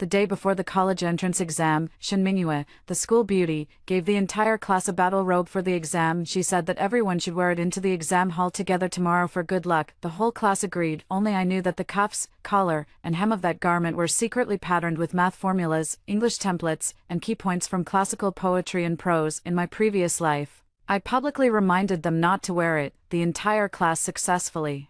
The day before the college entrance exam, Shin Mingyue, the school beauty, gave the entire class a battle robe for the exam. She said that everyone should wear it into the exam hall together tomorrow for good luck. The whole class agreed, only I knew that the cuffs, collar, and hem of that garment were secretly patterned with math formulas, English templates, and key points from classical poetry and prose in my previous life. I publicly reminded them not to wear it. The entire class successfully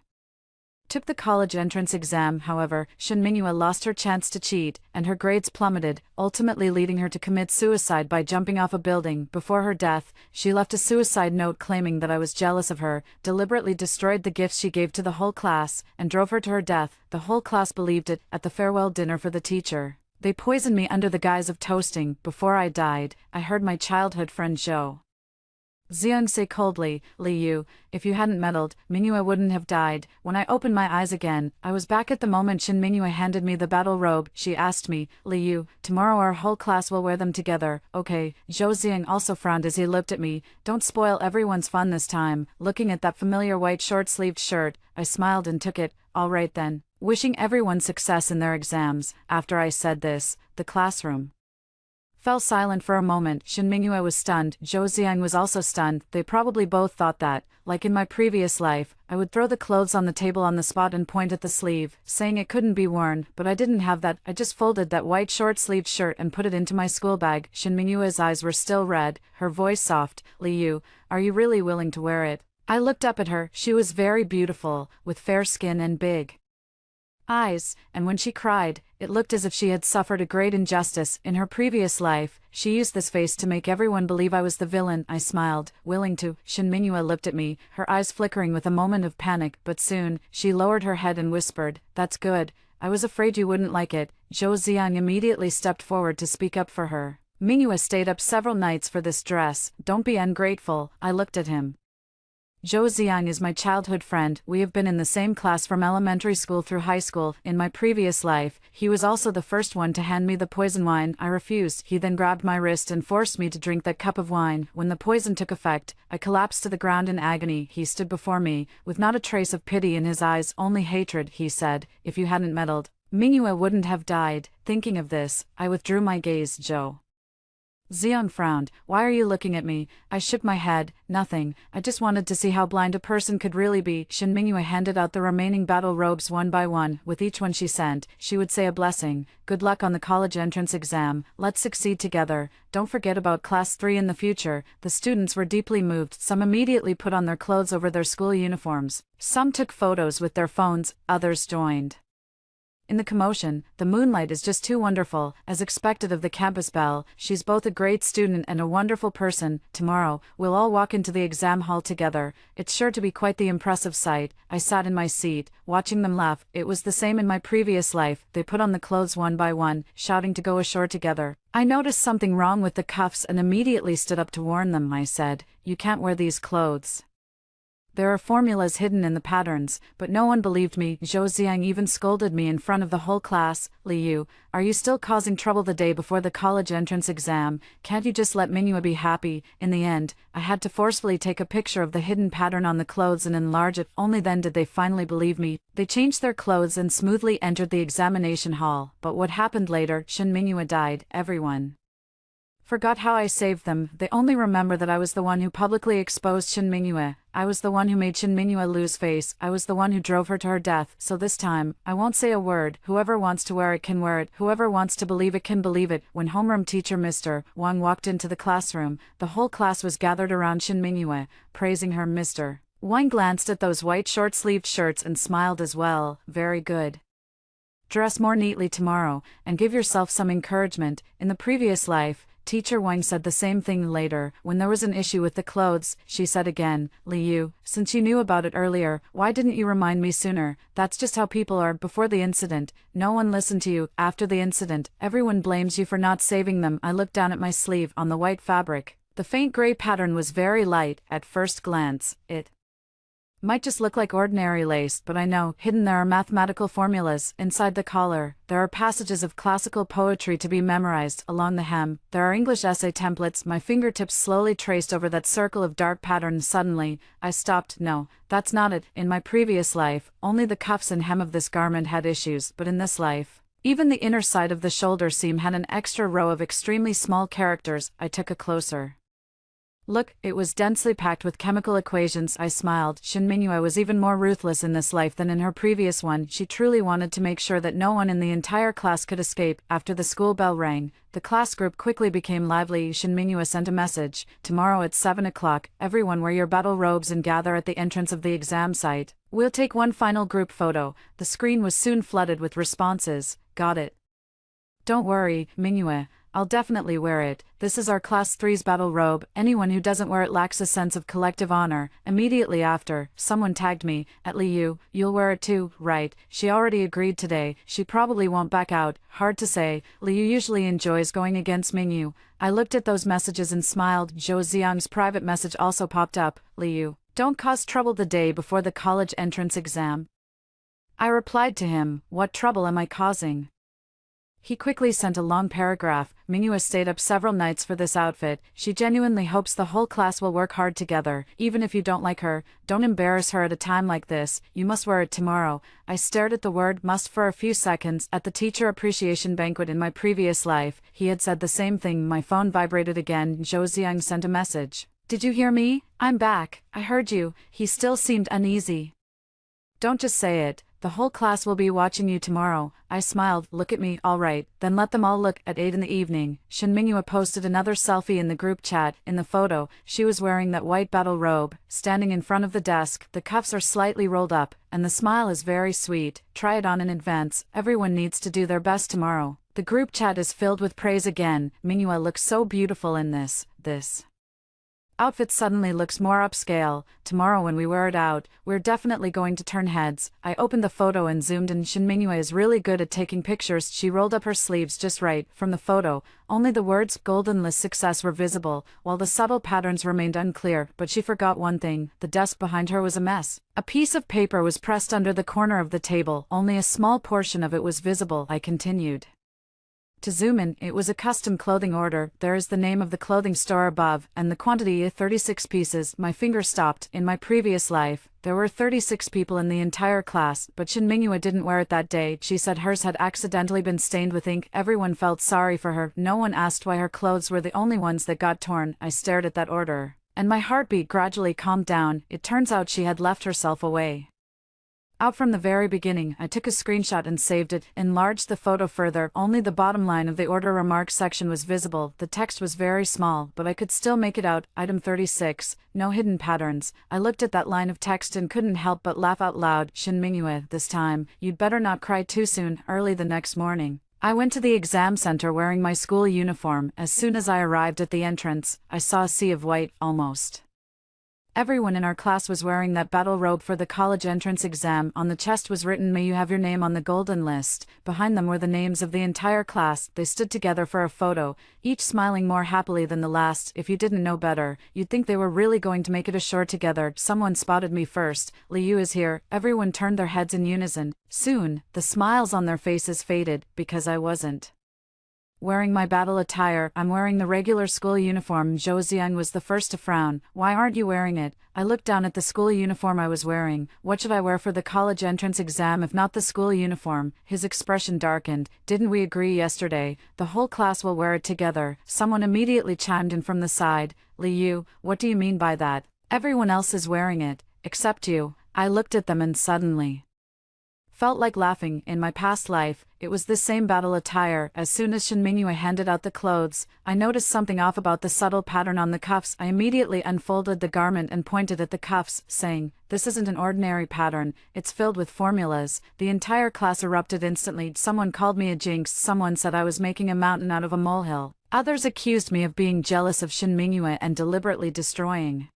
took the college entrance exam. However, Shin Mingyue lost her chance to cheat, and her grades plummeted, ultimately leading her to commit suicide by jumping off a building. Before her death, she left a suicide note claiming that I was jealous of her, deliberately destroyed the gifts she gave to the whole class, and drove her to her death. The whole class believed it. At the farewell dinner for the teacher, they poisoned me under the guise of toasting. Before I died, I heard my childhood friend Zhou Xiang say coldly, "Li Yu, if you hadn't meddled, Mingyue wouldn't have died." When I opened my eyes again, I was back at the moment Shin Mingyue handed me the battle robe. She asked me, "Li Yu, tomorrow our whole class will wear them together, okay?" Zhou Xiang also frowned as he looked at me. "Don't spoil everyone's fun this time." Looking at that familiar white short-sleeved shirt, I smiled and took it. "All right then." Wishing everyone success in their exams. After I said this, the classroom fell silent for a moment. Shin Mingyue was stunned. Zhou Xiang was also stunned. They probably both thought that, like in my previous life, I would throw the clothes on the table on the spot and point at the sleeve, saying it couldn't be worn, but I didn't have that. I just folded that white short-sleeved shirt and put it into my school bag. Shin Mingyue's eyes were still red, her voice soft. "Li Yu, are you really willing to wear it?" I looked up at her. She was very beautiful, with fair skin and big eyes, and when she cried, it looked as if she had suffered a great injustice. In her previous life, she used this face to make everyone believe I was the villain. I smiled, willing to. Shin Mingyue looked at me, her eyes flickering with a moment of panic, but soon, she lowered her head and whispered, "That's good. I was afraid you wouldn't like it." Zhou Xiang immediately stepped forward to speak up for her. "Mingyue stayed up several nights for this dress. Don't be ungrateful." I looked at him. Zhou Xiang is my childhood friend. We have been in the same class from elementary school through high school. In my previous life, he was also the first one to hand me the poison wine. I refused. He then grabbed my wrist and forced me to drink that cup of wine. When the poison took effect, I collapsed to the ground in agony. He stood before me, with not a trace of pity in his eyes, only hatred. He said, "If you hadn't meddled, Mingyue wouldn't have died." Thinking of this, I withdrew my gaze. Zhou Xiang frowned. "Why are you looking at me?" I shook my head. "Nothing. I just wanted to see how blind a person could really be." Shin Mingyue handed out the remaining battle robes one by one. With each one she sent, she would say a blessing. "Good luck on the college entrance exam. Let's succeed together. Don't forget about class 3 in the future." The students were deeply moved. Some immediately put on their clothes over their school uniforms. Some took photos with their phones, others joined in the commotion. The moonlight is just too wonderful, as expected of the campus Belle. She's both a great student and a wonderful person. Tomorrow, we'll all walk into the exam hall together. It's sure to be quite the impressive sight. I sat in my seat, watching them laugh. It was the same in my previous life. They put on the clothes one by one, shouting to go ashore together. I noticed something wrong with the cuffs and immediately stood up to warn them. I said, "You can't wear these clothes. There are formulas hidden in the patterns," but no one believed me. Zhou Xiang even scolded me in front of the whole class. "Li Yu, are you still causing trouble the day before the college entrance exam? Can't you just let Mingyue be happy?" In the end, I had to forcefully take a picture of the hidden pattern on the clothes and enlarge it. Only then did they finally believe me. They changed their clothes and smoothly entered the examination hall. But what happened later? Shin Mingyue died. Everyone forgot how I saved them. They only remember that I was the one who publicly exposed Shin Mingyue. I was the one who made Shin Mingyue lose face. I was the one who drove her to her death. So this time, I won't say a word. Whoever wants to wear it can wear it. Whoever wants to believe it can believe it. When homeroom teacher Mr. Wang walked into the classroom, the whole class was gathered around Shin Mingyue, praising her. Mr. Wang glanced at those white short-sleeved shirts and smiled as well. "Very good. Dress more neatly tomorrow, and give yourself some encouragement." In the previous life, Teacher Wang said the same thing later. When there was an issue with the clothes, she said again, "Li Yu, since you knew about it earlier, why didn't you remind me sooner?" That's just how people are. Before the incident, no one listened to you. After the incident, everyone blames you for not saving them. I looked down at my sleeve. On the white fabric, the faint gray pattern was very light. At first glance, it might just look like ordinary lace, but I know, hidden there are mathematical formulas. Inside the collar, there are passages of classical poetry to be memorized. Along the hem, there are English essay templates. My fingertips slowly traced over that circle of dark patterns. Suddenly, I stopped. No, that's not it. In my previous life, only the cuffs and hem of this garment had issues, but in this life, Even the inner side of the shoulder seam had an extra row of extremely small characters. I took a closer look. It was densely packed with chemical equations. I smiled. Shin Mingyue was even more ruthless in this life than in her previous one. She truly wanted to make sure that no one in the entire class could escape. After the school bell rang, the class group quickly became lively. Shin Mingyue sent a message. Tomorrow at 7 o'clock, everyone wear your battle robes and gather at the entrance of the exam site. We'll take one final group photo. The screen was soon flooded with responses. Got it. Don't worry, Mingyue. I'll definitely wear it. This is our Class 3's battle robe. Anyone who doesn't wear it lacks a sense of collective honor. Immediately after, someone tagged me. At Liu, you'll wear it too, right? She already agreed today. She probably won't back out. Hard to say. Liu usually enjoys going against Mingyu. I looked at those messages and smiled. Zhou Xiang's private message also popped up. Liu, don't cause trouble the day before the college entrance exam. I replied to him, what trouble am I causing? He quickly sent a long paragraph. Mingyue stayed up several nights for this outfit. She genuinely hopes the whole class will work hard together. Even if you don't like her, don't embarrass her at a time like this. You must wear it tomorrow. I stared at the word must for a few seconds. At the teacher appreciation banquet in my previous life, he had said the same thing. My phone vibrated again. Zhou Xiang sent a message. Did you hear me? I'm back. I heard you. He still seemed uneasy. Don't just say it. The whole class will be watching you tomorrow. I smiled. Look at me. All right, then let them all look. At 8 in the evening, Shin Mingyue posted another selfie in the group chat. In the photo, she was wearing that white battle robe, standing in front of the desk. The cuffs are slightly rolled up, and the smile is very sweet. Try it on in advance. Everyone needs to do their best tomorrow. The group chat is filled with praise again. Mingyue looks so beautiful in this outfit suddenly looks more upscale. Tomorrow when we wear it out, we're definitely going to turn heads. I opened the photo and zoomed in. Shin Mingyue is really good at taking pictures. She rolled up her sleeves just right. From the photo, only the words "Golden List Success" were visible, while the subtle patterns remained unclear. But she forgot one thing. The desk behind her was a mess. A piece of paper was pressed under the corner of the table. Only a small portion of it was visible. I continued to zoom in. It was a custom clothing order. There is the name of the clothing store above, and the quantity 36 pieces. My finger stopped. In my previous life, there were 36 people in the entire class, but Shin Mingyue didn't wear it that day. She said hers had accidentally been stained with ink. Everyone felt sorry for her. No one asked why her clothes were the only ones that got torn. I stared at that order, and my heartbeat gradually calmed down. It turns out she had left herself away out from the very beginning. I took a screenshot and saved it, enlarged the photo further. Only the bottom line of the order remarks section was visible. The text was very small, but I could still make it out. Item 36, no hidden patterns. I looked at that line of text and couldn't help but laugh out loud. Shin Mingyue, this time, you'd better not cry too soon. Early the next morning, I went to the exam center wearing my school uniform. As soon as I arrived at the entrance, I saw a sea of white. Almost everyone in our class was wearing that battle robe for the college entrance exam. On the chest was written, "May you have your name on the golden list." Behind them were the names of the entire class. They stood together for a photo, each smiling more happily than the last. If you didn't know better, you'd think they were really going to make it ashore together. Someone spotted me first. Liu is here. Everyone turned their heads in unison. Soon, the smiles on their faces faded, because I wasn't wearing my battle attire. I'm wearing the regular school uniform. Zhou Xiang was the first to frown. Why aren't you wearing it? I looked down at the school uniform I was wearing. What should I wear for the college entrance exam if not the school uniform? His expression darkened. Didn't we agree yesterday? The whole class will wear it together. Someone immediately chimed in from the side. Liu, what do you mean by that? Everyone else is wearing it, except you. I looked at them and suddenly felt like laughing. In my past life, it was this same battle attire. As soon as Shin Mingyue handed out the clothes, I noticed something off about the subtle pattern on the cuffs. I immediately unfolded the garment and pointed at the cuffs, saying, "This isn't an ordinary pattern, it's filled with formulas." The entire class erupted instantly. Someone called me a jinx. Someone said I was making a mountain out of a molehill. Others accused me of being jealous of Shin Mingyue and deliberately destroying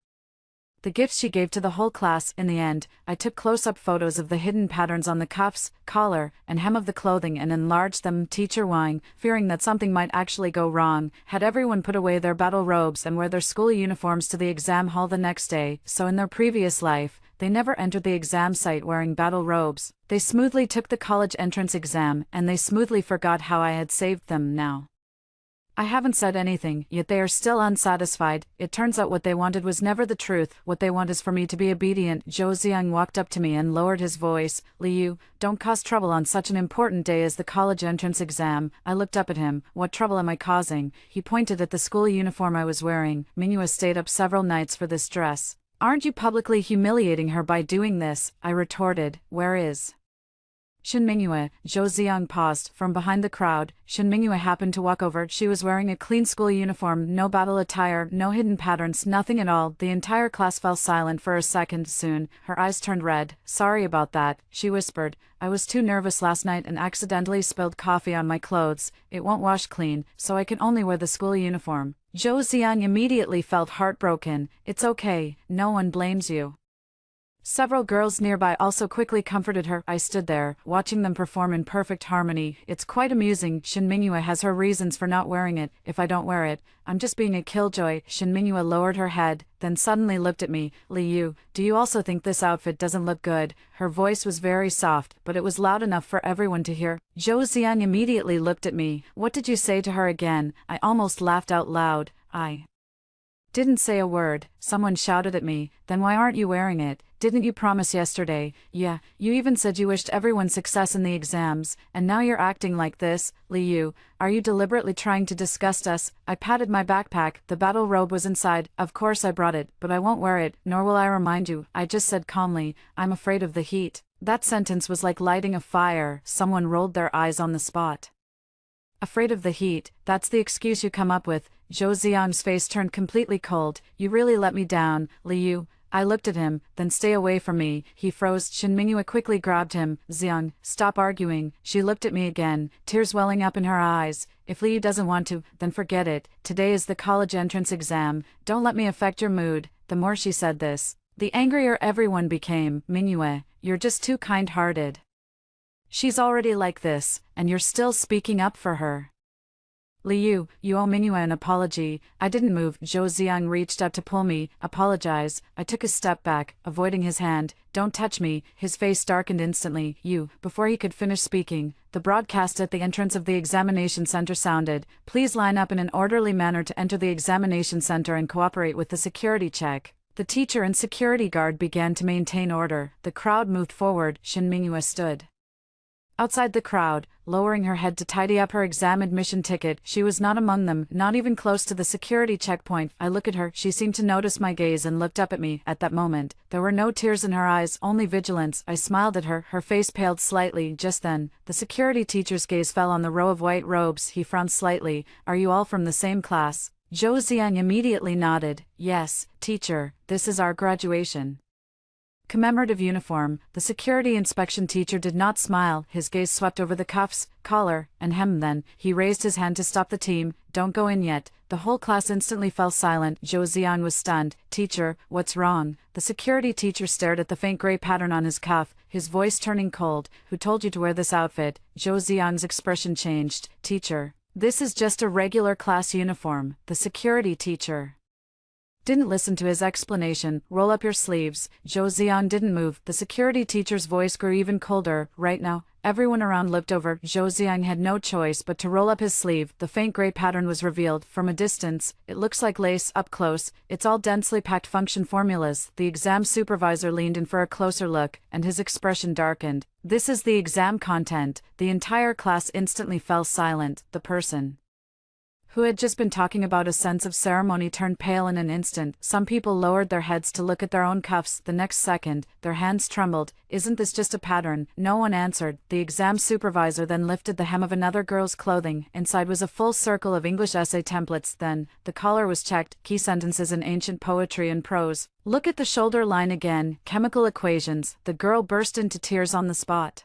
the gifts she gave to the whole class. In the end, I took close-up photos of the hidden patterns on the cuffs, collar, and hem of the clothing and enlarged them. Teacher Wang, fearing that something might actually go wrong, had everyone put away their battle robes and wear their school uniforms to the exam hall the next day. So in their previous life, they never entered the exam site wearing battle robes. They smoothly took the college entrance exam, and they smoothly forgot how I had saved them. Now I haven't said anything, yet they are still unsatisfied. It turns out what they wanted was never the truth. What they want is for me to be obedient. Zhou Ziang walked up to me and lowered his voice. Liu, don't cause trouble on such an important day as the college entrance exam. I looked up at him. What trouble am I causing? He pointed at the school uniform I was wearing. Mingyue stayed up several nights for this dress. Aren't you publicly humiliating her by doing this? I retorted. Where is Shen Mingyue? Zhou Ziang paused. From behind the crowd, Shen Mingyue happened to walk over. She was wearing a clean school uniform, no battle attire, no hidden patterns, nothing at all. The entire class fell silent for a second. Soon, her eyes turned red. Sorry about that, she whispered. I was too nervous last night and accidentally spilled coffee on my clothes. It won't wash clean, so I can only wear the school uniform. Zhou Ziang immediately felt heartbroken. It's okay, no one blames you. Several girls nearby also quickly comforted her. I stood there, watching them perform in perfect harmony. It's quite amusing. Shen Mingyue has her reasons for not wearing it. If I don't wear it, I'm just being a killjoy. Shen Mingyue lowered her head, then suddenly looked at me. Liu, do you also think this outfit doesn't look good? Her voice was very soft, but it was loud enough for everyone to hear. Zhou Ziang immediately looked at me. What did you say to her again? I almost laughed out loud. I didn't say a word. Someone shouted at me. Then why aren't you wearing it? Didn't you promise yesterday? Yeah, you even said you wished everyone success in the exams, and now you're acting like this. Liu, are you deliberately trying to disgust us? I patted my backpack. The battle robe was inside. Of course I brought it, but I won't wear it, nor will I remind you. I just said calmly, I'm afraid of the heat. That sentence was like lighting a fire. Someone rolled their eyes on the spot. Afraid of the heat, that's the excuse you come up with. Zhou Ziang's face turned completely cold. You really let me down, Liu. I looked at him, then stay away from me. He froze. Shen Mingyue quickly grabbed him. Ziang, stop arguing. She looked at me again, tears welling up in her eyes. If Liu doesn't want to, then forget it. Today is the college entrance exam. Don't let me affect your mood. The more she said this, the angrier everyone became. Mingyue, you're just too kind-hearted. She's already like this, and you're still speaking up for her. Liu, you owe Mingyue an apology. I didn't move. Zhou Ziang reached up to pull me. Apologize. I took a step back, avoiding his hand. Don't touch me. His face darkened instantly. Before he could finish speaking, the broadcast at the entrance of the examination center sounded. Please line up in an orderly manner to enter the examination center and cooperate with the security check. The teacher and security guard began to maintain order. The crowd moved forward. Shen Mingyue stood outside the crowd, lowering her head to tidy up her exam admission ticket. She was not among them, not even close to the security checkpoint. I looked at her. She seemed to notice my gaze and looked up at me. At that moment, there were no tears in her eyes, only vigilance. I smiled at her. Her face paled slightly. Just then, the security teacher's gaze fell on the row of white robes. He frowned slightly. Are you all from the same class? Zhou Ziang immediately nodded. Yes, teacher, this is our graduation commemorative uniform. The security inspection teacher did not smile. His gaze swept over the cuffs, collar, and hem. Then he raised his hand to stop the team. Don't go in yet. The whole class instantly fell silent. Zhou Ziang was stunned. Teacher, what's wrong? The security teacher stared at the faint gray pattern on his cuff, his voice turning cold. Who told you to wear this outfit? Zhou Ziang's expression changed. Teacher, this is just a regular class uniform. The security teacher didn't listen to his explanation. Roll up your sleeves. Zhou Ziang didn't move. The security teacher's voice grew even colder. Right now, everyone around looked over. Zhou Ziang had no choice but to roll up his sleeve. The faint gray pattern was revealed. From a distance, it looks like lace. Up close, it's all densely packed function formulas. The exam supervisor leaned in for a closer look, and his expression darkened. This is the exam content. The entire class instantly fell silent. The person who had just been talking about a sense of ceremony turned pale in an instant. Some people lowered their heads to look at their own cuffs. The next second, their hands trembled. Isn't this just a pattern? No one answered. The exam supervisor then lifted the hem of another girl's clothing. Inside was a full circle of English essay templates. Then, the collar was checked. Key sentences in ancient poetry and prose. Look at the shoulder line again. Chemical equations. The girl burst into tears on the spot.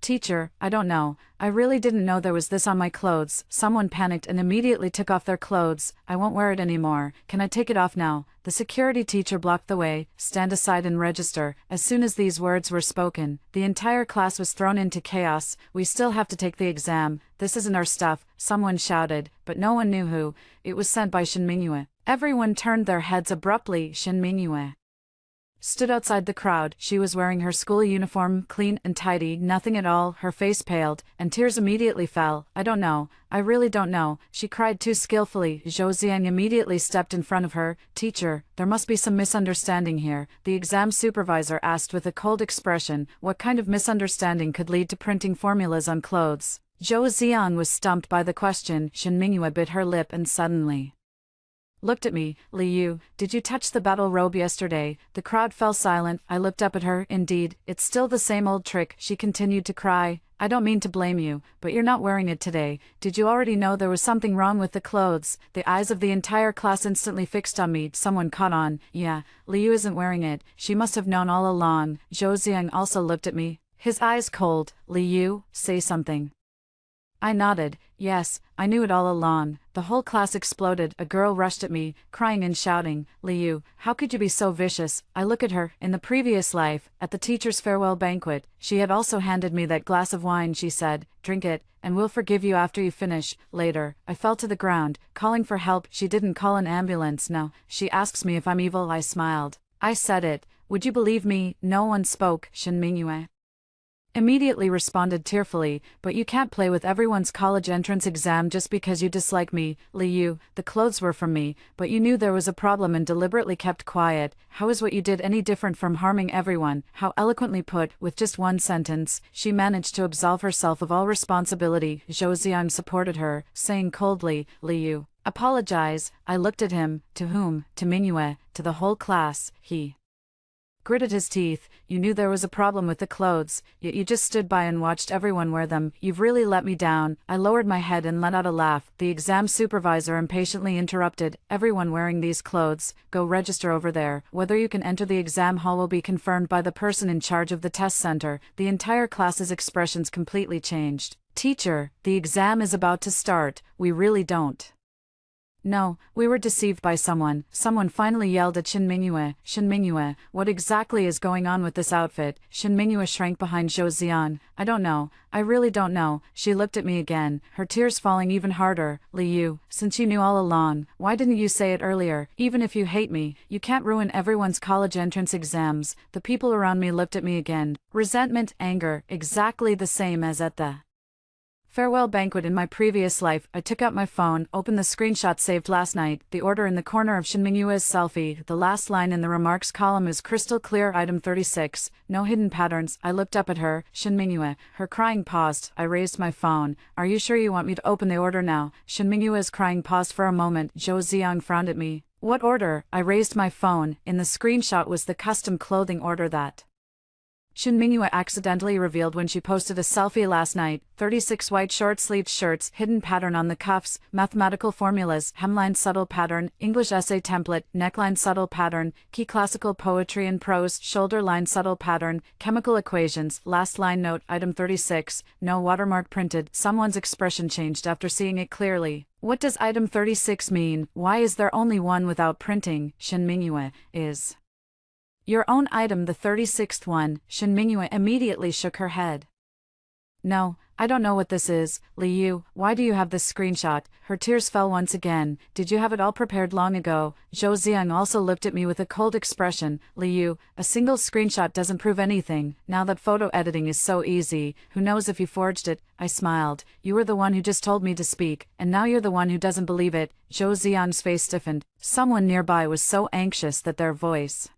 Teacher, I don't know. I really didn't know there was this on my clothes. Someone panicked and immediately took off their clothes. I won't wear it anymore. Can I take it off now? The security teacher blocked the way. Stand aside and register. As soon as these words were spoken, the entire class was thrown into chaos. We still have to take the exam. This isn't our stuff, someone shouted, but no one knew who. It was sent by Shen Mingyue. Everyone turned their heads abruptly. Shen Mingyue stood outside the crowd. She was wearing her school uniform, clean and tidy, nothing at all. Her face paled, and tears immediately fell. I don't know. I really don't know, she cried too skillfully. Zhou Ziang immediately stepped in front of her. Teacher, there must be some misunderstanding here, the exam supervisor asked with a cold expression. What kind of misunderstanding could lead to printing formulas on clothes? Zhou Ziang was stumped by the question. Shen Mingyue bit her lip and suddenly looked at me. Li Yu, did you touch the battle robe yesterday? The crowd fell silent. I looked up at her. Indeed, it's still the same old trick, she continued to cry. I don't mean to blame you, but you're not wearing it today. Did you already know there was something wrong with the clothes? The eyes of the entire class instantly fixed on me. Someone caught on. Yeah, Li Yu isn't wearing it. She must have known all along. Zhou Ziang also looked at me, his eyes cold. Li Yu, say something. I nodded. Yes, I knew it all along. The whole class exploded. A girl rushed at me, crying and shouting, Li Yu, how could you be so vicious? I look at her. In the previous life, at the teacher's farewell banquet, she had also handed me that glass of wine. She said, drink it, and we'll forgive you after you finish. Later, I fell to the ground, calling for help. She didn't call an ambulance. No, she asks me if I'm evil. I smiled. I said it. Would you believe me? No one spoke. Shen Mingyue immediately responded tearfully, but you can't play with everyone's college entrance exam just because you dislike me. Li Yu, the clothes were from me, but you knew there was a problem and deliberately kept quiet. How is what you did any different from harming everyone? How eloquently put. With just one sentence, she managed to absolve herself of all responsibility. Zhou Ziang supported her, saying coldly, Li Yu, apologize. I looked at him. To whom? To Mingyue, to the whole class. He gritted his teeth. You knew there was a problem with the clothes, yet you just stood by and watched everyone wear them. You've really let me down. I lowered my head and let out a laugh. The exam supervisor impatiently interrupted. Everyone wearing these clothes, go register over there. Whether you can enter the exam hall will be confirmed by the person in charge of the test center. The entire class's expressions completely changed. Teacher, the exam is about to start. We really don't. No, we were deceived by someone. Someone finally yelled at Shen Mingyue. Shen Mingyue, what exactly is going on with this outfit? Shen Mingyue shrank behind Zhou Ziang. I don't know. I really don't know. She looked at me again, her tears falling even harder. Li Yu, since you knew all along, why didn't you say it earlier? Even if you hate me, you can't ruin everyone's college entrance exams. The people around me looked at me again. Resentment, anger, exactly the same as at the farewell banquet in my previous life. I took out my phone, opened the screenshot saved last night, the order in the corner of Shen Mingyue's selfie. The last line in the remarks column is crystal clear. Item 36, no hidden patterns. I looked up at her. Shen Mingyue, her crying paused. I raised my phone. Are you sure you want me to open the order now? Shen Mingyue's crying paused for a moment. Zhou Ziang frowned at me. What order? I raised my phone. In the screenshot was the custom clothing order that Shen Mingyue accidentally revealed when she posted a selfie last night. 36 white short-sleeved shirts, hidden pattern on the cuffs, mathematical formulas, hemline subtle pattern, English essay template, neckline subtle pattern, key classical poetry and prose, shoulder line subtle pattern, chemical equations, last line note. Item 36, no watermark printed. Someone's expression changed after seeing it clearly. What does item 36 mean? Why is there only one without printing? Shen Mingyue, is your own item the 36th one? Shen Mingyue immediately shook her head. No, I don't know what this is. Li Yu, why do you have this screenshot? Her tears fell once again. Did you have it all prepared long ago? Zhou Ziang also looked at me with a cold expression. Li Yu, a single screenshot doesn't prove anything. Now that photo editing is so easy, who knows if you forged it? I smiled. You were the one who just told me to speak, and now you're the one who doesn't believe it. Zhou Ziang's face stiffened. Someone nearby was so anxious that their voice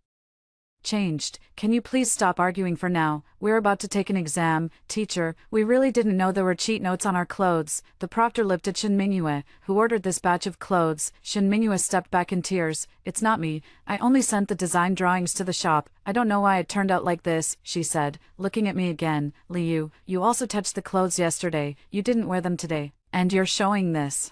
changed. Can you please stop arguing for now? We're about to take an exam. Teacher, we really didn't know there were cheat notes on our clothes. The proctor looked at Shen Mingyue, who ordered this batch of clothes. Shen Mingyue stepped back in tears. It's not me. I only sent the design drawings to the shop. I don't know why it turned out like this, she said, looking at me again. Li Yu, you also touched the clothes yesterday. You didn't wear them today. And you're showing this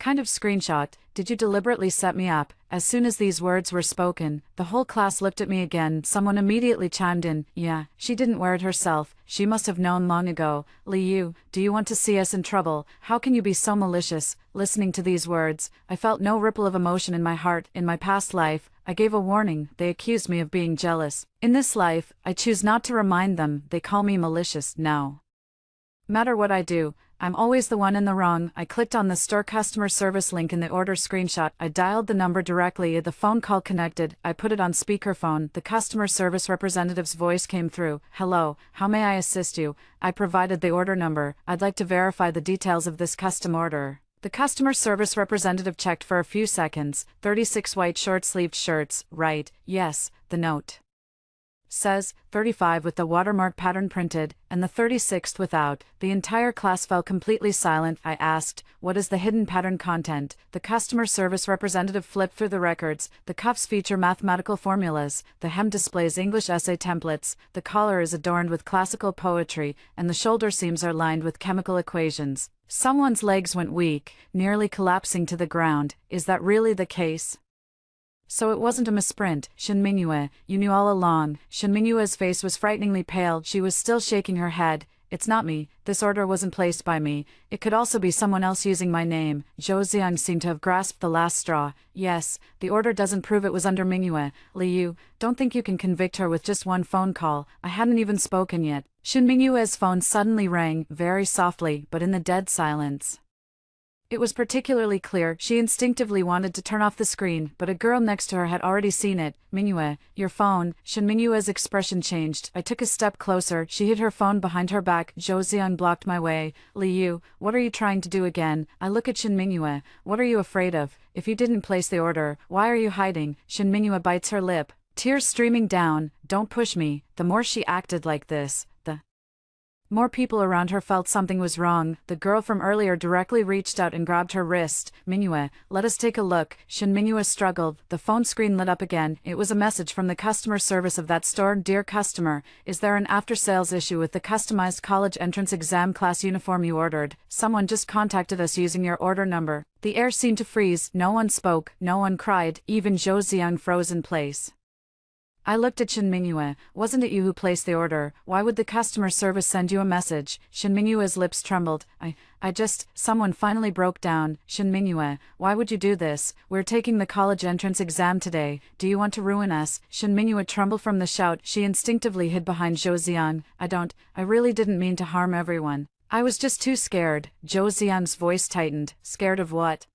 kind of screenshot. Did you deliberately set me up? As soon as these words were spoken, the whole class looked at me again. Someone immediately chimed in. Yeah, she didn't wear it herself. She must have known long ago. Li Yu, do you want to see us in trouble? How can you be so malicious? Listening to these words, I felt no ripple of emotion in my heart. In my past life, I gave a warning. They accused me of being jealous. In this life, I choose not to remind them. They call me malicious. No matter what I do, I'm always the one in the wrong. I clicked on the store customer service link in the order screenshot. I dialed the number directly. The phone call connected. I put it on speakerphone. The customer service representative's voice came through. Hello, how may I assist you? I provided the order number. I'd like to verify the details of this custom order. The customer service representative checked for a few seconds. 36 white short-sleeved shirts, right? Yes, the note says 35 with the watermark pattern printed, and the 36th without. The entire class fell completely silent. I asked, what is the hidden pattern content? The customer service representative flipped through the records. The cuffs feature mathematical formulas, the hem displays English essay templates, the collar is adorned with classical poetry, and the shoulder seams are lined with chemical equations. Someone's legs went weak, nearly collapsing to the ground. Is that really the case? So it wasn't a misprint, Shin Mingyue, you knew all along. Shin Mingyue's face was frighteningly pale. She was still shaking her head. It's not me, this order wasn't placed by me. It could also be someone else using my name. Zhou Xiang seemed to have grasped the last straw. Yes, the order doesn't prove it was under Mingyue. Liu, don't think you can convict her with just one phone call. I hadn't even spoken yet. Shin Mingyue's phone suddenly rang, very softly, but in the dead silence. It was particularly clear. She instinctively wanted to turn off the screen, but a girl next to her had already seen it. Mingyue, your phone. Shin Mingyue's expression changed. I took a step closer. She hid her phone behind her back. Zhou Xiang blocked my way. Liu, what are you trying to do again? I look at Shin Mingyue. What are you afraid of? If you didn't place the order, why are you hiding? Shin Mingyue bites her lip, tears streaming down. Don't push me. The more she acted like this, the more people around her felt something was wrong. The girl from earlier directly reached out and grabbed her wrist. Mingyue, let us take a look. Shin Mingyue struggled. The phone screen lit up again. It was a message from the customer service of that store. Dear customer, is there an after-sales issue with the customized college entrance exam class uniform you ordered? Someone just contacted us using your order number. The air seemed to freeze. No one spoke. No one cried. Even Zhou Xiang froze in place. I looked at Shin Mingyue. Wasn't it you who placed the order? Why would the customer service send you a message? Shin Mingyue's lips trembled. Someone finally broke down. Shin Mingyue, why would you do this? We're taking the college entrance exam today. Do you want to ruin us? Shin Mingyue trembled from the shout. She instinctively hid behind Zhou Xiang. I really didn't mean to harm everyone. I was just too scared. Zhou Xiang's voice tightened. Scared of what?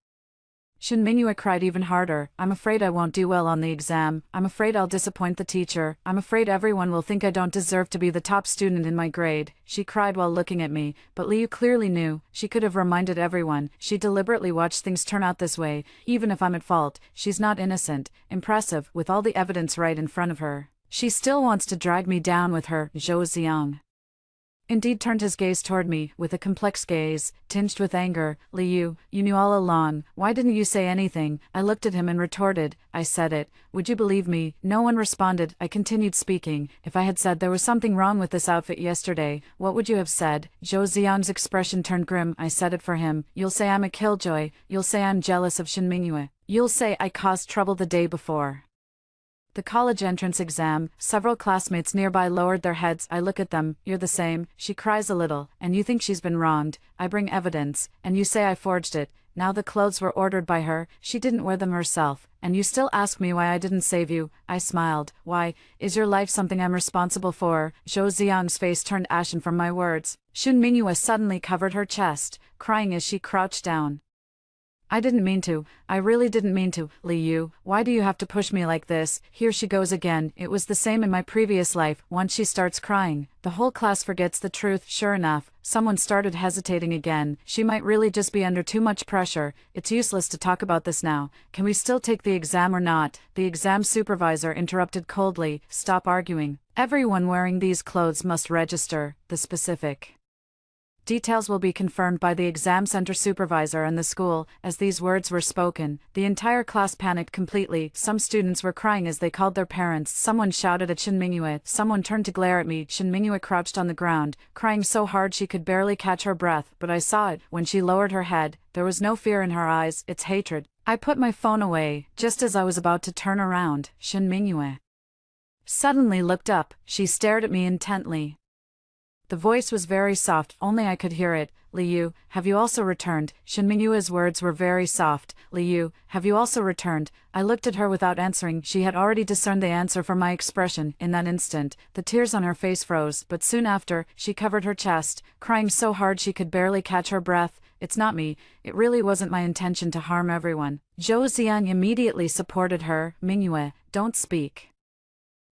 Shin Mingyue cried even harder. I'm afraid I won't do well on the exam. I'm afraid I'll disappoint the teacher. I'm afraid everyone will think I don't deserve to be the top student in my grade. She cried while looking at me, but Liu clearly knew. She could have reminded everyone. She deliberately watched things turn out this way, even if I'm at fault. She's not innocent. Impressive, with all the evidence right in front of her. She still wants to drag me down with her. Zhou Xiang indeed turned his gaze toward me, with a complex gaze, tinged with anger. Liu, you knew all along. Why didn't you say anything? I looked at him and retorted. I said it. Would you believe me? No one responded. I continued speaking. If I had said there was something wrong with this outfit yesterday, what would you have said? Zhou Xiang's expression turned grim. I said it for him. You'll say I'm a killjoy. You'll say I'm jealous of Shin Mingyue. You'll say I caused trouble the day before the college entrance exam. Several classmates nearby lowered their heads. I look at them. You're the same. She cries a little, and you think she's been wronged. I bring evidence, and you say I forged it. Now the clothes were ordered by her. She didn't wear them herself, and you still ask me why I didn't save you. I smiled. Why, is your life something I'm responsible for? Zhou Xiang's face turned ashen from my words. Shin Mingyue suddenly covered her chest, crying as she crouched down. I didn't mean to. I really didn't mean to. Liu, why do you have to push me like this? Here she goes again. It was the same in my previous life. Once she starts crying, the whole class forgets the truth. Sure enough, someone started hesitating again. She might really just be under too much pressure. It's useless to talk about this now. Can we still take the exam or not? The exam supervisor interrupted coldly. Stop arguing. Everyone wearing these clothes must register. The specific details will be confirmed by the exam center supervisor and the school. As these words were spoken, the entire class panicked completely. Some students were crying as they called their parents. Someone shouted at Shin Mingyue. Someone turned to glare at me. Shin Mingyue crouched on the ground, crying so hard she could barely catch her breath, but I saw it. When she lowered her head, there was no fear in her eyes, it's hatred. I put my phone away. Just as I was about to turn around, Shin Mingyue suddenly looked up. She stared at me intently. The voice was very soft, only I could hear it. Liu, have you also returned? Shin Mingyue's words were very soft. Liu, have you also returned? I looked at her without answering. She had already discerned the answer from my expression. In that instant, the tears on her face froze, but soon after, she covered her chest, crying so hard she could barely catch her breath. It's not me. It really wasn't my intention to harm everyone. Zhou Xiang immediately supported her. Mingyue, don't speak.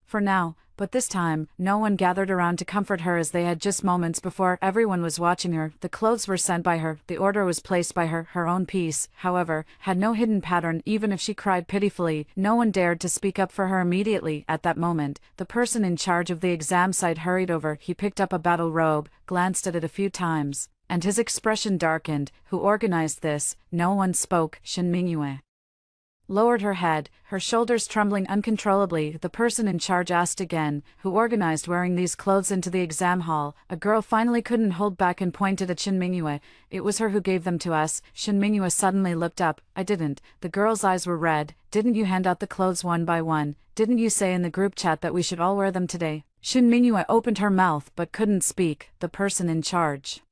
For now. But this time, no one gathered around to comfort her as they had just moments before. Everyone was watching her, the clothes were sent by her, the order was placed by her. Her own piece, however, had no hidden pattern. Even if she cried pitifully, no one dared to speak up for her immediately. At that moment, the person in charge of the exam site hurried over. He picked up a battle robe, glanced at it a few times, and his expression darkened. Who organized this? No one spoke. Shin Mingyue lowered her head, her shoulders trembling uncontrollably. The person in charge asked again, who organized wearing these clothes into the exam hall? A girl finally couldn't hold back and pointed at Shin Mingyue. It was her who gave them to us. Shin Mingyue suddenly looked up. I didn't. The girl's eyes were red. Didn't you hand out the clothes one by one? Didn't you say in the group chat that we should all wear them today? Shin Mingyue opened her mouth but couldn't speak. The person in charge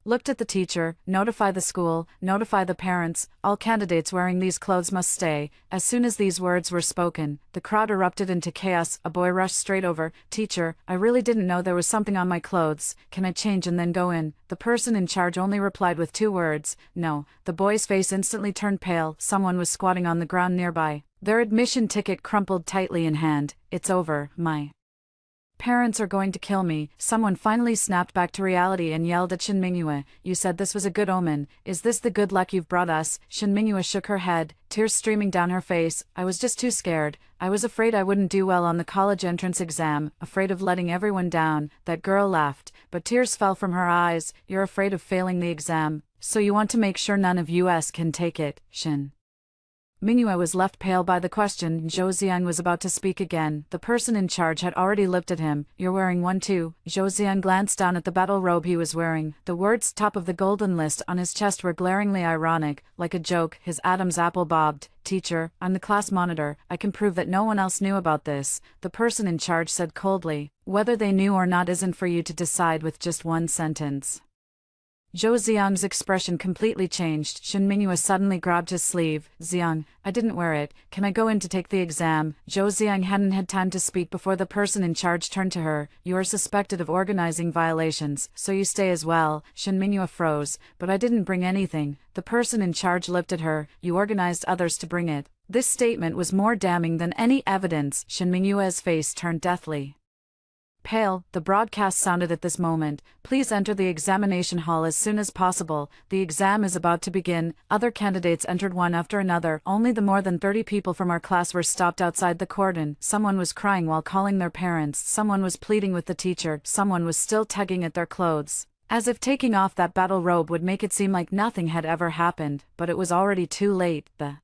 looked at the teacher. Notify the school, notify the parents, all candidates wearing these clothes must stay. As soon as these words were spoken, the crowd erupted into chaos. A boy rushed straight over. Teacher, I really didn't know there was something on my clothes. Can I change and then go in? The person in charge only replied with 2 words, no. The boy's face instantly turned pale. Someone was squatting on the ground nearby, their admission ticket crumpled tightly in hand. It's over, my parents are going to kill me. Someone finally snapped back to reality and yelled at Shin Mingyue. You said this was a good omen. Is this the good luck you've brought us? Shin Mingyue shook her head, tears streaming down her face. I was just too scared. I was afraid I wouldn't do well on the college entrance exam, afraid of letting everyone down. That girl laughed, but tears fell from her eyes. You're afraid of failing the exam, so you want to make sure none of us can take it. Shin Mingyue was left pale by the question. Zhou Xiang was about to speak again. The person in charge had already looked at him. You're wearing one too. Zhou Xiang glanced down at the battle robe he was wearing. The words top of the golden list on his chest were glaringly ironic. Like a joke, his Adam's apple bobbed. Teacher, I'm the class monitor. I can prove that no one else knew about this. The person in charge said coldly. Whether they knew or not isn't for you to decide with just one sentence. Zhou Xiang's expression completely changed. Shin Mingyue suddenly grabbed his sleeve. Xiang, I didn't wear it. Can I go in to take the exam? Zhou Xiang hadn't had time to speak before the person in charge turned to her. You are suspected of organizing violations, so you stay as well. Shin Mingyue froze. But I didn't bring anything. The person in charge looked at her. You organized others to bring it. This statement was more damning than any evidence. Shin Mingyue's face turned deathly pale. The broadcast sounded at this moment. Please enter the examination hall as soon as possible. The exam is about to begin. Other candidates entered one after another. Only the more than 30 people from our class were stopped outside the cordon. Someone was crying while calling their parents. Someone was pleading with the teacher. Someone was still tugging at their clothes, as if taking off that battle robe would make it seem like nothing had ever happened. But it was already too late. The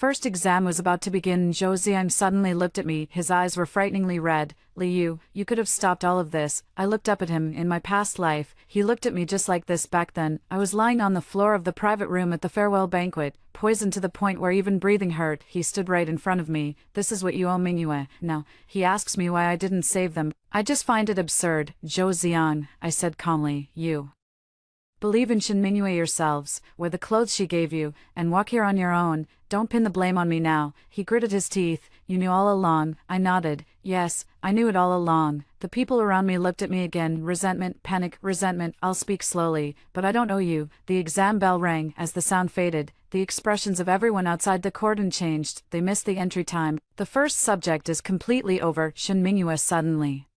first exam was about to begin. Zhou Xiang suddenly looked at me. His eyes were frighteningly red. Liu, you could have stopped all of this. I looked up at him. In my past life, he looked at me just like this back then. I was lying on the floor of the private room at the farewell banquet, poisoned to the point where even breathing hurt. He stood right in front of me. This is what you owe Mingyue. Now, he asks me why I didn't save them. I just find it absurd. Zhou Xiang, I said calmly, you believe in Shin Mingyue yourselves, wear the clothes she gave you, and walk here on your own. Don't pin the blame on me now. He gritted his teeth. You knew all along. I nodded. Yes, I knew it all along. The people around me looked at me again. Resentment, panic, resentment. I'll speak slowly. But I don't owe you. The exam bell rang. As the sound faded, the expressions of everyone outside the cordon changed. They missed the entry time. The first subject is completely over. Shin Mingyue suddenly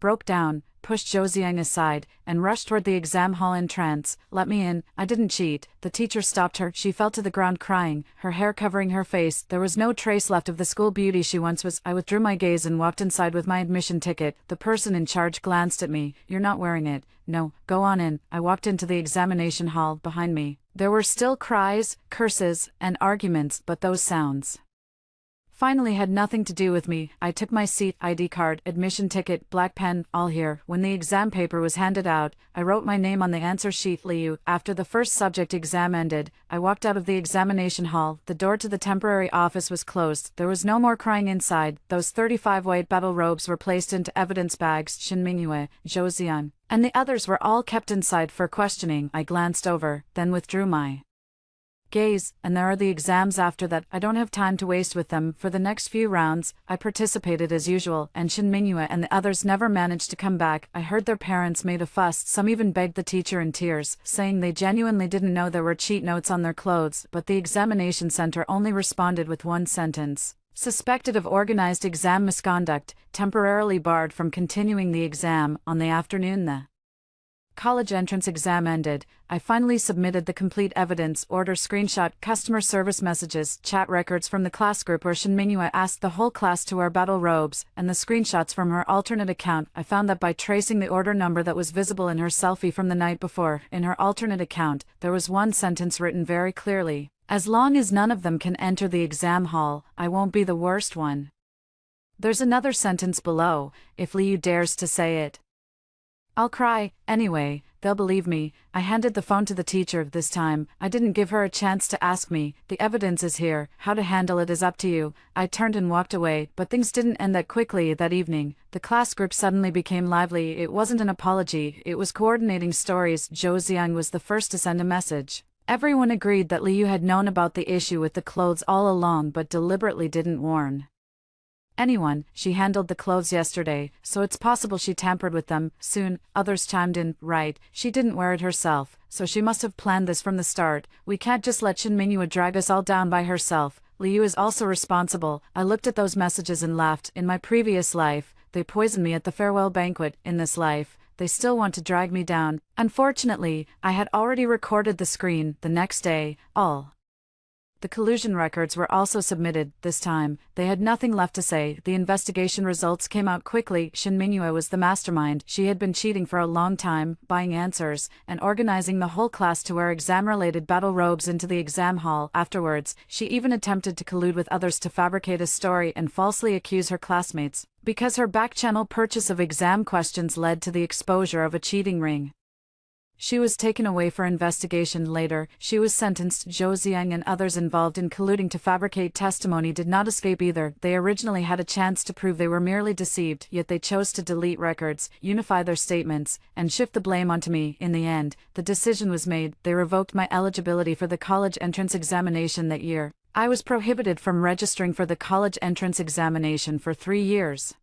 broke down, pushed Zhou Xiang aside, and rushed toward the exam hall in trance. Let me in. I didn't cheat. The teacher stopped her. She fell to the ground crying, her hair covering her face. There was no trace left of the school beauty she once was. I withdrew my gaze and walked inside with my admission ticket. The person in charge glanced at me. You're not wearing it. No, go on in. I walked into the examination hall. Behind me, there were still cries, curses, and arguments, but those sounds finally had nothing to do with me. I took my seat, ID card, admission ticket, black pen, all here. When the exam paper was handed out, I wrote my name on the answer sheet, Liu. After the first subject exam ended, I walked out of the examination hall. The door to the temporary office was closed. There was no more crying inside. Those 35 white battle robes were placed into evidence bags. Shin Mingyue, Zhou Ziyan, and the others were all kept inside for questioning. I glanced over, then withdrew my gaze, and there are the exams after that. I don't have time to waste with them. For the next few rounds, I participated as usual, and Shin Mingyue and the others never managed to come back. I heard their parents made a fuss. Some even begged the teacher in tears, saying they genuinely didn't know there were cheat notes on their clothes, but the examination center only responded with one sentence. Suspected of organized exam misconduct, temporarily barred from continuing the exam. On the afternoon the college entrance exam ended, I finally submitted the complete evidence, order screenshot, customer service messages, chat records from the class group where Shin Mingyue asked the whole class to wear battle robes, and the screenshots from her alternate account. I found that by tracing the order number that was visible in her selfie from the night before, in her alternate account, there was one sentence written very clearly: as long as none of them can enter the exam hall, I won't be the worst one. There's another sentence below: if Liu dares to say it, I'll cry. Anyway, they'll believe me. I handed the phone to the teacher this time. I didn't give her a chance to ask me. The evidence is here. How to handle it is up to you. I turned and walked away, but things didn't end that quickly. That evening, the class group suddenly became lively. It wasn't an apology, it was coordinating stories. Zhou Ziyan was the first to send a message. Everyone agreed that Liu had known about the issue with the clothes all along but deliberately didn't warn anyone. She handled the clothes yesterday, so it's possible she tampered with them. Soon, others chimed in, right, she didn't wear it herself, so she must have planned this from the start. We can't just let Shin Mingyue drag us all down by herself. Liu is also responsible. I looked at those messages and laughed. In my previous life, they poisoned me at the farewell banquet. In this life, they still want to drag me down. Unfortunately, I had already recorded the screen. The next day, all the collusion records were also submitted. This time, they had nothing left to say. The investigation results came out quickly. Shin Mingyue was the mastermind. She had been cheating for a long time, buying answers, and organizing the whole class to wear exam-related battle robes into the exam hall. Afterwards, she even attempted to collude with others to fabricate a story and falsely accuse her classmates, because her back-channel purchase of exam questions led to the exposure of a cheating ring. She was taken away for investigation. Later, she was sentenced. Zhou Ziyan and others involved in colluding to fabricate testimony did not escape either. They originally had a chance to prove they were merely deceived, yet they chose to delete records, unify their statements, and shift the blame onto me. In the end, the decision was made. They revoked my eligibility for the college entrance examination that year. I was prohibited from registering for the college entrance examination for 3 years.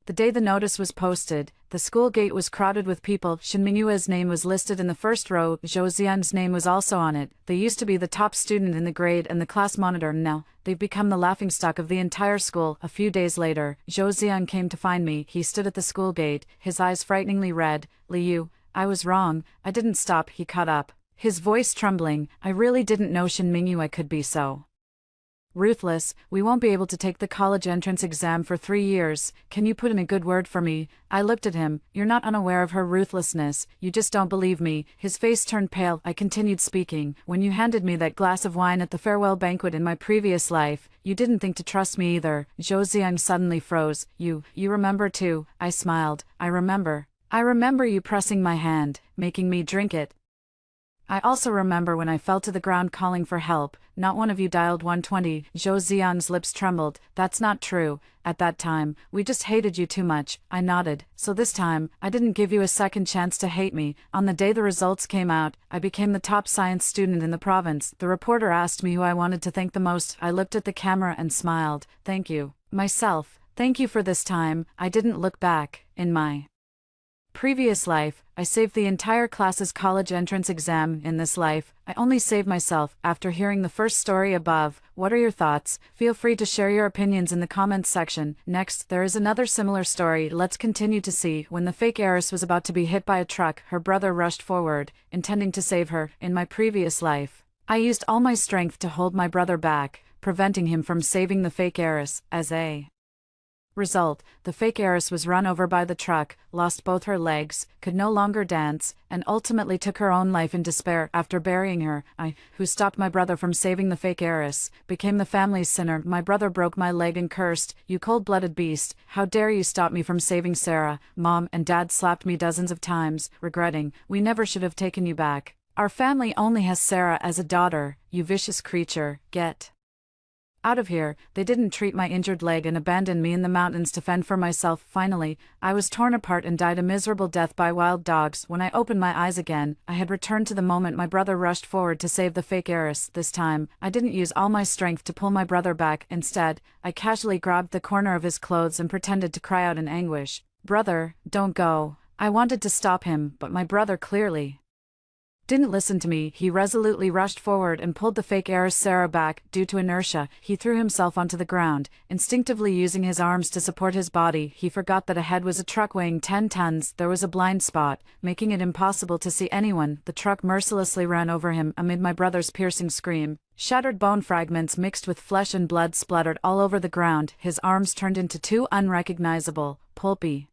The day the notice was posted, the school gate was crowded with people. Shin Mingyue's name was listed in the first row. Zhou Ziyan's name was also on it. They used to be the top student in the grade and the class monitor. Now, they've become the laughingstock of the entire school. A few days later, Zhou Ziyan came to find me. He stood at the school gate, his eyes frighteningly red. Liu, I was wrong. I didn't stop. He caught up, his voice trembling. I really didn't know Shin Mingyue could be so ruthless. We won't be able to take the college entrance exam for 3 years. Can you put in a good word for me? I looked at him. You're not unaware of her ruthlessness. You just don't believe me. His face turned pale. I continued speaking. When you handed me that glass of wine at the farewell banquet in my previous life, you didn't think to trust me either. Zhou Ziyan suddenly froze. You remember too? I smiled. I remember. I remember you pressing my hand, making me drink it. I also remember when I fell to the ground calling for help. Not one of you dialed 120. Zhou Ziyan's lips trembled. That's not true. At that time, we just hated you too much. I nodded. So this time, I didn't give you a second chance to hate me. On the day the results came out, I became the top science student in the province. The reporter asked me who I wanted to thank the most. I looked at the camera and smiled. Thank you. Myself. Thank you for this time. I didn't look back. In my previous life, I saved the entire class's college entrance exam. In this life, I only saved myself. After hearing the first story above, what are your thoughts? Feel free to share your opinions in the comments section. Next, there is another similar story. Let's continue to see. When the fake heiress was about to be hit by a truck, her brother rushed forward, intending to save her. In my previous life, I used all my strength to hold my brother back, preventing him from saving the fake heiress. As a Result, the fake heiress was run over by the truck, lost both her legs, could no longer dance, and ultimately took her own life in despair. After burying her, I, who stopped my brother from saving the fake heiress, became the family's sinner. My brother broke my leg and cursed, "You cold-blooded beast, how dare you stop me from saving Sarah?" Mom and Dad slapped me dozens of times, regretting, "We never should have taken you back. Our family only has Sarah as a daughter, you vicious creature, get out of here." They didn't treat my injured leg and abandoned me in the mountains to fend for myself. Finally, I was torn apart and died a miserable death by wild dogs. When I opened my eyes again, I had returned to the moment my brother rushed forward to save the fake heiress. This time, I didn't use all my strength to pull my brother back. Instead, I casually grabbed the corner of his clothes and pretended to cry out in anguish, "Brother, don't go." I wanted to stop him, but my brother clearly didn't listen to me. He resolutely rushed forward and pulled the fake heiress Sarah back. Due to inertia, he threw himself onto the ground, instinctively using his arms to support his body. He forgot that ahead was a truck weighing 10 tons. There was a blind spot, making it impossible to see anyone. The truck mercilessly ran over him amid my brother's piercing scream. Shattered bone fragments mixed with flesh and blood splattered all over the ground. His arms turned into two unrecognizable, pulpy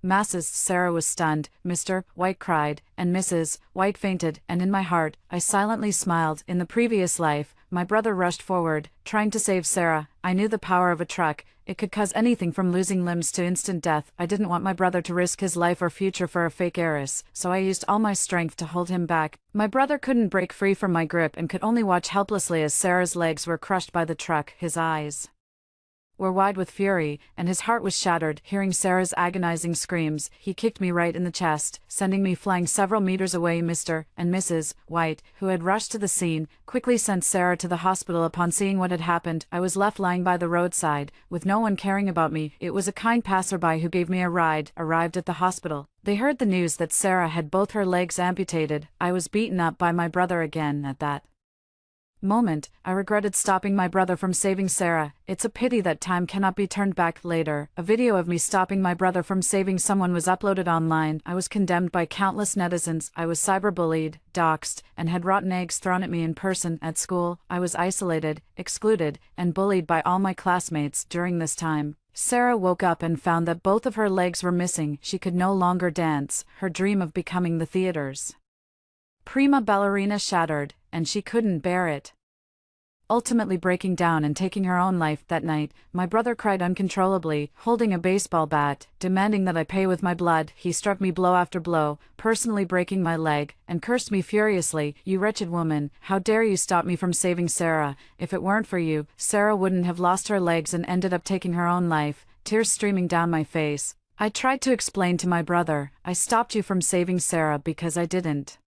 masses. Sarah was stunned, Mr. White cried, and Mrs. White fainted, and in my heart, I silently smiled. In the previous life, my brother rushed forward, trying to save Sarah. I knew the power of a truck. It could cause anything from losing limbs to instant death. I didn't want my brother to risk his life or future for a fake heiress, so I used all my strength to hold him back. My brother couldn't break free from my grip and could only watch helplessly as Sarah's legs were crushed by the truck. His eyes were wide with fury, and his heart was shattered. Hearing Sarah's agonizing screams, he kicked me right in the chest, sending me flying several meters away. Mr. and Mrs. White, who had rushed to the scene, quickly sent Sarah to the hospital. Upon seeing what had happened, I was left lying by the roadside, with no one caring about me. It was a kind passerby who gave me a ride. Arrived at the hospital, they heard the news that Sarah had both her legs amputated. I was beaten up by my brother again. At that moment, I regretted stopping my brother from saving Sarah. It's a pity that time cannot be turned back. Later, a video of me stopping my brother from saving someone was uploaded online. I was condemned by countless netizens. I was cyberbullied, doxxed, and had rotten eggs thrown at me in person. At school, I was isolated, excluded, and bullied by all my classmates. During this time, Sarah woke up and found that both of her legs were missing. She could no longer dance. Her dream of becoming the theater's prima ballerina shattered, and she couldn't bear it. Ultimately breaking down and taking her own life. That night, my brother cried uncontrollably, holding a baseball bat, demanding that I pay with my blood. He struck me blow after blow, personally breaking my leg, and cursed me furiously, "You wretched woman, how dare you stop me from saving Sarah? If it weren't for you, Sarah wouldn't have lost her legs and ended up taking her own life." Tears streaming down my face, I tried to explain to my brother, "I stopped you from saving Sarah because I didn't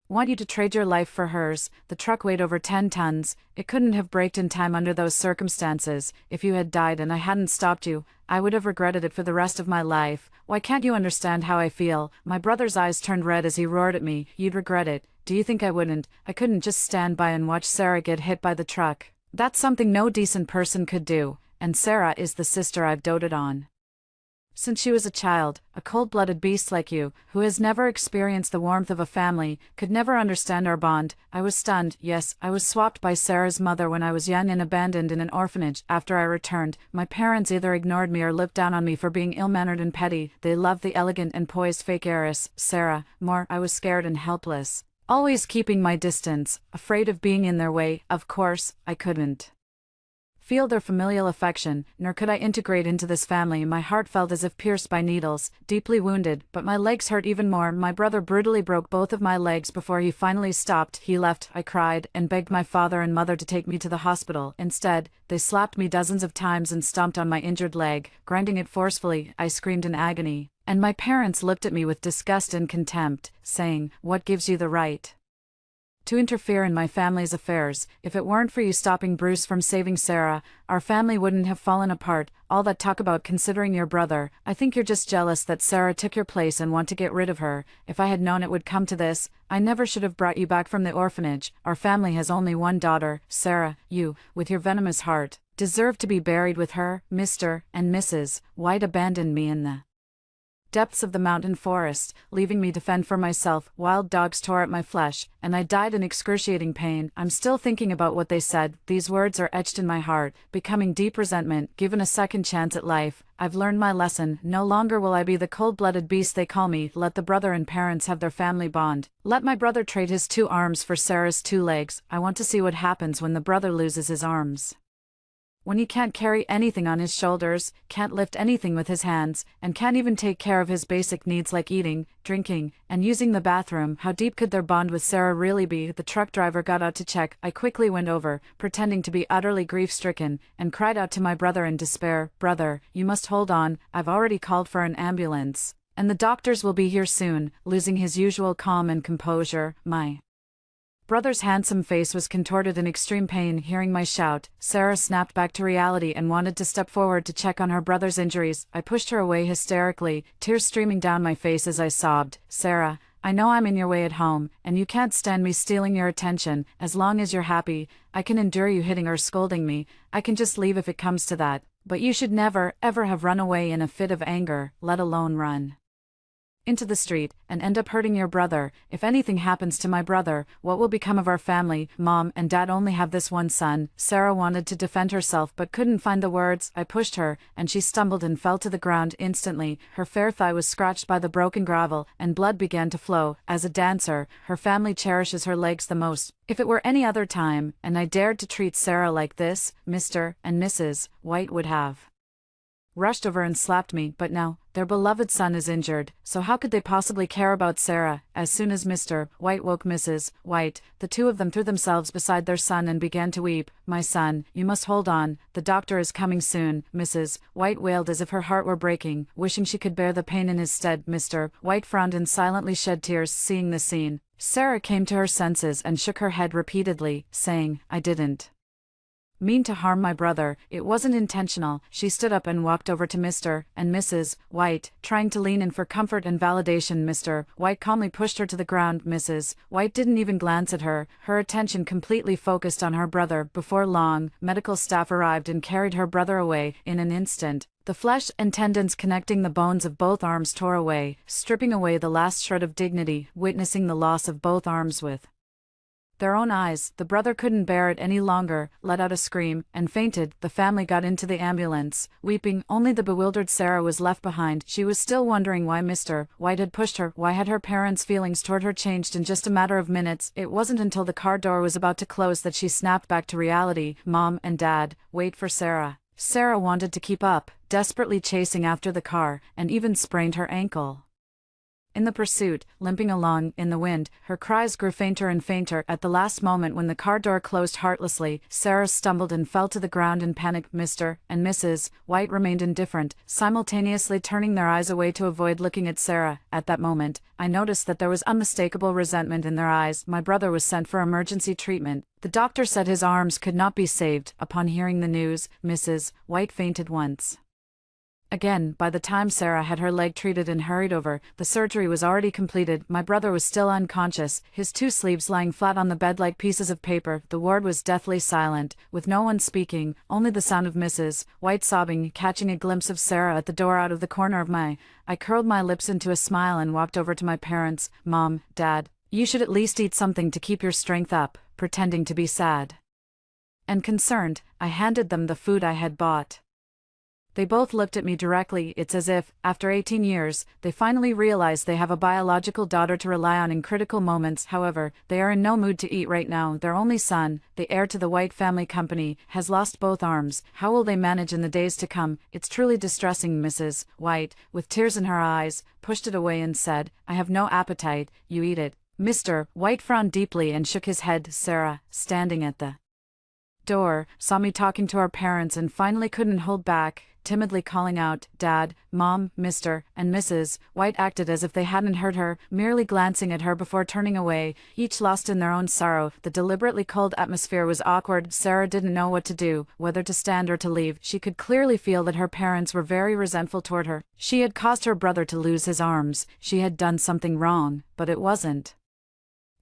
want you to trade your life for hers." The truck weighed over 10 tons. It couldn't have braked in time under those circumstances. If you had died and I hadn't stopped you, I would have regretted it for the rest of my life. Why can't you understand how I feel? My brother's eyes turned red as he roared at me, "You'd regret it. Do you think I wouldn't? I couldn't just stand by and watch Sarah get hit by the truck. That's something no decent person could do, and Sarah is the sister I've doted on since she was a child. A cold-blooded beast like you, who has never experienced the warmth of a family, could never understand our bond." I was stunned. Yes, I was swapped by Sarah's mother when I was young and abandoned in an orphanage. After I returned, my parents either ignored me or looked down on me for being ill-mannered and petty. They loved the elegant and poised fake heiress, Sarah, more. I was scared and helpless, always keeping my distance, afraid of being in their way. Of course, I couldn't feel their familial affection, nor could I integrate into this family. My heart felt as if pierced by needles, deeply wounded, but my legs hurt even more. My brother brutally broke both of my legs before he finally stopped. He left. I cried and begged my father and mother to take me to the hospital. Instead, they slapped me dozens of times and stomped on my injured leg, grinding it forcefully. I screamed in agony, and my parents looked at me with disgust and contempt, saying, "What gives you the right to interfere in my family's affairs? If it weren't for you stopping Bruce from saving Sarah, our family wouldn't have fallen apart. All that talk about considering your brother, I think you're just jealous that Sarah took your place and want to get rid of her. If I had known it would come to this, I never should have brought you back from the orphanage. Our family has only one daughter, Sarah. You, with your venomous heart, deserve to be buried with her." Mr. and Mrs. White abandoned me in the depths of the mountain forest, leaving me to fend for myself. Wild dogs tore at my flesh, and I died in excruciating pain. I'm still thinking about what they said. These words are etched in my heart, becoming deep resentment. Given a second chance at life, I've learned my lesson. No longer will I be the cold-blooded beast they call me. Let the brother and parents have their family bond. Let my brother trade his 2 arms for Sarah's 2 legs. I want to see what happens when the brother loses his arms. When he can't carry anything on his shoulders, can't lift anything with his hands, and can't even take care of his basic needs like eating, drinking, and using the bathroom. How deep could their bond with Sarah really be? The truck driver got out to check. I quickly went over, pretending to be utterly grief-stricken, and cried out to my brother in despair, "Brother, you must hold on, I've already called for an ambulance, and the doctors will be here soon." Losing his usual calm and composure, my brother's handsome face was contorted in extreme pain. Hearing my shout, Sarah snapped back to reality and wanted to step forward to check on her brother's injuries. I pushed her away hysterically, tears streaming down my face as I sobbed. "Sarah, I know I'm in your way at home, and you can't stand me stealing your attention. As long as you're happy, I can endure you hitting or scolding me. I can just leave if it comes to that. But you should never, ever have run away in a fit of anger, let alone run into the street, and end up hurting your brother. If anything happens to my brother, what will become of our family? Mom and Dad only have this one son." Sarah wanted to defend herself but couldn't find the words. I pushed her, and she stumbled and fell to the ground instantly. Her fair thigh was scratched by the broken gravel, and blood began to flow. As a dancer, her family cherishes her legs the most. If it were any other time, and I dared to treat Sarah like this, Mr. and Mrs. White would have rushed over and slapped me, but now, their beloved son is injured, so how could they possibly care about Sarah? As soon as Mr. White woke Mrs. White, the 2 of them threw themselves beside their son and began to weep. "My son, you must hold on, the doctor is coming soon." Mrs. White wailed as if her heart were breaking, wishing she could bear the pain in his stead. Mr. White frowned and silently shed tears. Seeing the scene, Sarah came to her senses and shook her head repeatedly, saying, "I didn't mean to harm my brother, it wasn't intentional." She stood up and walked over to Mr. and Mrs. White, trying to lean in for comfort and validation. Mr. White calmly pushed her to the ground. Mrs. White didn't even glance at her, her attention completely focused on her brother. Before long, medical staff arrived and carried her brother away. In an instant, the flesh and tendons connecting the bones of both arms tore away, stripping away the last shred of dignity. Witnessing the loss of both arms with their own eyes, the brother couldn't bear it any longer, let out a scream, and fainted. The family got into the ambulance, weeping. Only the bewildered Sarah was left behind. She was still wondering why Mr. White had pushed her. Why had her parents' feelings toward her changed in just a matter of minutes? It wasn't until the car door was about to close that she snapped back to reality. Mom and Dad, wait for Sarah. Sarah wanted to keep up, desperately chasing after the car, and even sprained her ankle in the pursuit, limping along in the wind. Her cries grew fainter and fainter. At the last moment when the car door closed heartlessly, Sarah stumbled and fell to the ground in panic. Mr. and Mrs. White remained indifferent, simultaneously turning their eyes away to avoid looking at Sarah. At that moment, I noticed that there was unmistakable resentment in their eyes. My brother was sent for emergency treatment. The doctor said his arms could not be saved. Upon hearing the news, Mrs. White fainted once again. By the time Sarah had her leg treated and hurried over, the surgery was already completed. My brother was still unconscious, his 2 sleeves lying flat on the bed like pieces of paper. The ward was deathly silent, with no one speaking, only the sound of Mrs. White sobbing. Catching a glimpse of Sarah at the door out of the corner of my eye, I curled my lips into a smile and walked over to my parents. "Mom, Dad, you should at least eat something to keep your strength up." Pretending to be sad and concerned, I handed them the food I had bought. They both looked at me directly. It's as if, after 18 years, they finally realized they have a biological daughter to rely on in critical moments. However, they are in no mood to eat right now. Their only son, the heir to the White family company, has lost both arms. How will they manage in the days to come? It's truly distressing. Mrs. White, with tears in her eyes, pushed it away and said, "I have no appetite, you eat it." Mr. White frowned deeply and shook his head. Sarah, standing at the door, saw me talking to our parents and finally couldn't hold back, timidly calling out, "Dad, Mom." Mr. and Mrs. White acted as if they hadn't heard her, merely glancing at her before turning away, each lost in their own sorrow. The deliberately cold atmosphere was awkward. Sarah didn't know what to do, whether to stand or to leave. She could clearly feel that her parents were very resentful toward her. She had caused her brother to lose his arms. She had done something wrong, but it wasn't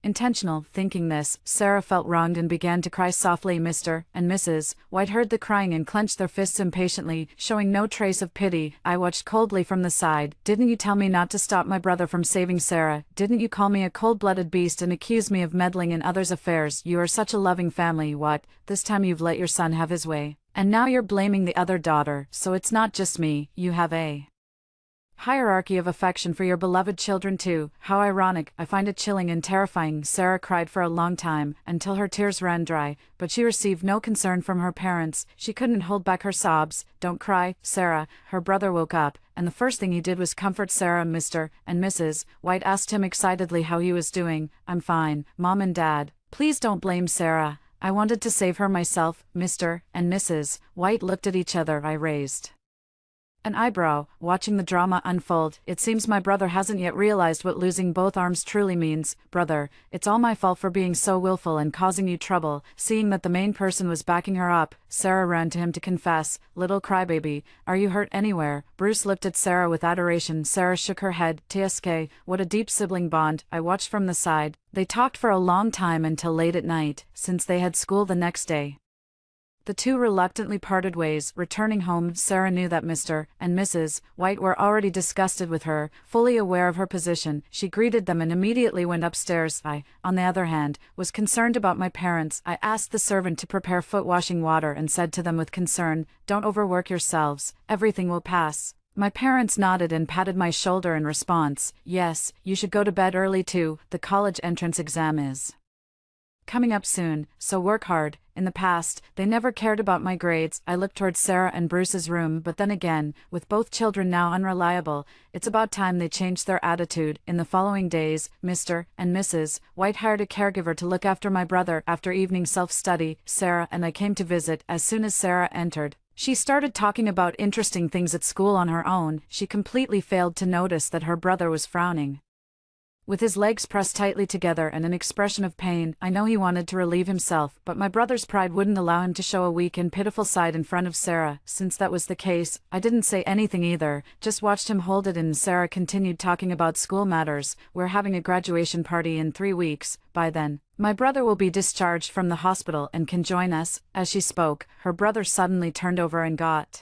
intentional. Thinking this, Sarah felt wronged and began to cry softly. Mr. and Mrs. White heard the crying and clenched their fists impatiently, showing no trace of pity. I watched coldly from the side. Didn't you tell me not to stop my brother from saving Sarah? Didn't you call me a cold-blooded beast and accuse me of meddling in others' affairs? You are such a loving family. What? This time you've let your son have his way. And now you're blaming the other daughter, so it's not just me, you have a hierarchy of affection for your beloved children too. How ironic. I find it chilling and terrifying. Sarah cried for a long time, until her tears ran dry, but she received no concern from her parents. She couldn't hold back her sobs. Don't cry, Sarah. Her brother woke up, and the first thing he did was comfort Sarah. Mr. and Mrs. White asked him excitedly how he was doing. I'm fine, Mom and Dad. Please don't blame Sarah. I wanted to save her myself. Mr. and Mrs. White looked at each other. I raised an eyebrow, watching the drama unfold. It seems my brother hasn't yet realized what losing both arms truly means. Brother, it's all my fault for being so willful and causing you trouble. Seeing that the main person was backing her up, Sarah ran to him to confess. Little crybaby, are you hurt anywhere? Bruce looked at Sarah with adoration. Sarah shook her head. TSK, what a deep sibling bond. I watched from the side. They talked for a long time until late at night, since they had school the next day. The two reluctantly parted ways. Returning home, Sarah knew that Mr. and Mrs. White were already disgusted with her. Fully aware of her position, she greeted them and immediately went upstairs. I, on the other hand, was concerned about my parents. I asked the servant to prepare foot-washing water and said to them with concern, "Don't overwork yourselves, everything will pass." My parents nodded and patted my shoulder in response. Yes, you should go to bed early too, the college entrance exam is coming up soon, so work hard. In the past, they never cared about my grades. I looked towards Sarah and Bruce's room, but then again, with both children now unreliable, it's about time they changed their attitude. In the following days, Mr. and Mrs. White hired a caregiver to look after my brother. After evening self-study, Sarah and I came to visit. As soon as Sarah entered, she started talking about interesting things at school on her own. She completely failed to notice that her brother was frowning, with his legs pressed tightly together and an expression of pain. I know he wanted to relieve himself, but my brother's pride wouldn't allow him to show a weak and pitiful side in front of Sarah. Since that was the case, I didn't say anything either, just watched him hold it in. Sarah continued talking about school matters. We're having a graduation party in 3 weeks. By then, my brother will be discharged from the hospital and can join us. As she spoke, her brother suddenly turned over and got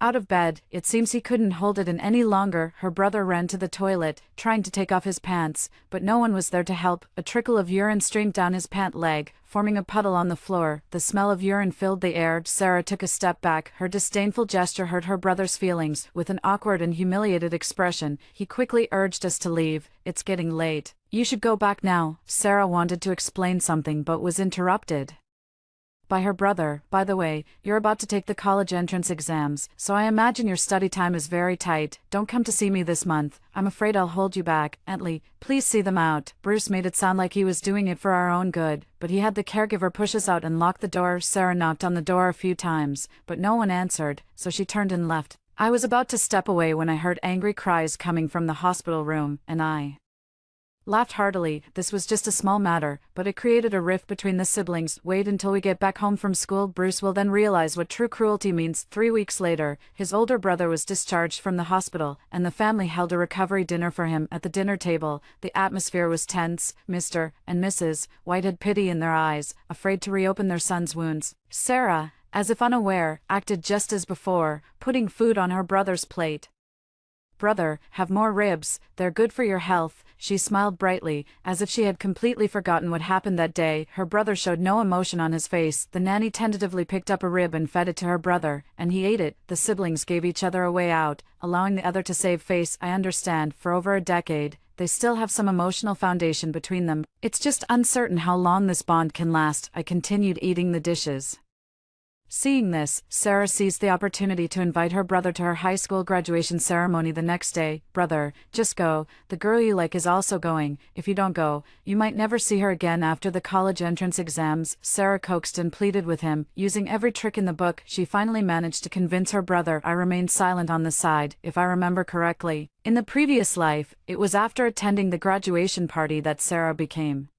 out of bed. It seems he couldn't hold it in any longer. Her brother ran to the toilet, trying to take off his pants, but no one was there to help. A trickle of urine streamed down his pant leg, forming a puddle on the floor. The smell of urine filled the air. Sarah took a step back. Her disdainful gesture hurt her brother's feelings. With an awkward and humiliated expression, he quickly urged us to leave. It's getting late. You should go back now. Sarah wanted to explain something but was interrupted by her brother. By the way, you're about to take the college entrance exams, so I imagine your study time is very tight. Don't come to see me this month. I'm afraid I'll hold you back. Antley, please see them out. Bruce made it sound like he was doing it for our own good, but he had the caregiver push us out and lock the door. Sarah knocked on the door a few times, but no one answered, so she turned and left. I was about to step away when I heard angry cries coming from the hospital room, and I laughed heartily. This was just a small matter, but it created a rift between the siblings. Wait until we get back home from school. Bruce will then realize what true cruelty means. 3 weeks later, his older brother was discharged from the hospital, and the family held a recovery dinner for him. At the dinner table, the atmosphere was tense. Mr. and Mrs. White had pity in their eyes, afraid to reopen their son's wounds. Sarah, as if unaware, acted just as before, putting food on her brother's plate. Brother, have more ribs, they're good for your health. She smiled brightly, as if she had completely forgotten what happened that day. Her brother showed no emotion on his face. The nanny tentatively picked up a rib and fed it to her brother, and he ate it. The siblings gave each other a way out, allowing the other to save face. I understand, for over a decade, they still have some emotional foundation between them. It's just uncertain how long this bond can last. I continued eating the dishes. Seeing this, Sarah seized the opportunity to invite her brother to her high school graduation ceremony the next day. Brother, just go. The girl you like is also going. If you don't go, you might never see her again after the college entrance exams. Sarah coaxed and pleaded with him. Using every trick in the book, she finally managed to convince her brother. I remained silent on the side. If I remember correctly, in the previous life, it was after attending the graduation party that Sarah became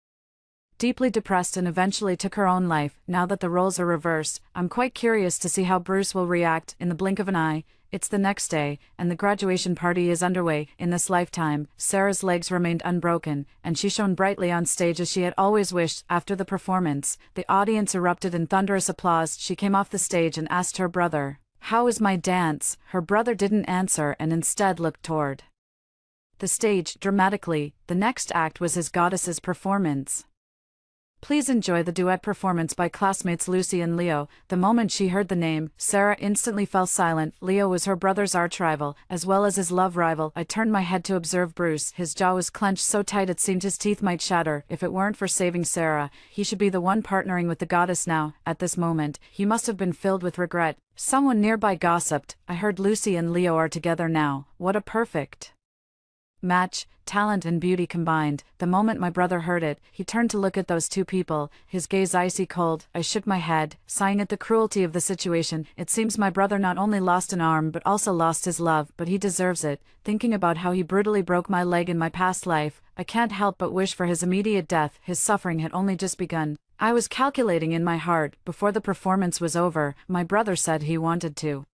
deeply depressed and eventually took her own life. Now that the roles are reversed, I'm quite curious to see how Bruce will react. In the blink of an eye, It's the next day, and the graduation party is underway. In this lifetime, Sarah's legs remained unbroken, and she shone brightly on stage as she had always wished. After the performance, the audience erupted in thunderous applause. She came off the stage and asked her brother, "How is my dance?" Her brother didn't answer and instead looked toward the stage. Dramatically, the next act was his goddess's performance. Please enjoy the duet performance by classmates Lucy and Leo. The moment she heard the name, Sarah instantly fell silent. Leo was her brother's arch-rival, as well as his love rival. I turned my head to observe Bruce. His jaw was clenched so tight it seemed his teeth might shatter. If it weren't for saving Sarah, he should be the one partnering with the goddess now. At this moment, he must have been filled with regret. Someone nearby gossiped, "I heard Lucy and Leo are together now. What a perfect match, talent and beauty combined." The moment my brother heard it, he turned to look at those two people, his gaze icy cold. I shook my head, sighing at the cruelty of the situation. It seems my brother not only lost an arm but also lost his love, but he deserves it. Thinking about how he brutally broke my leg in my past life, I can't help but wish for his immediate death. His suffering had only just begun. I was calculating in my heart. Before the performance was over, my brother said he wanted to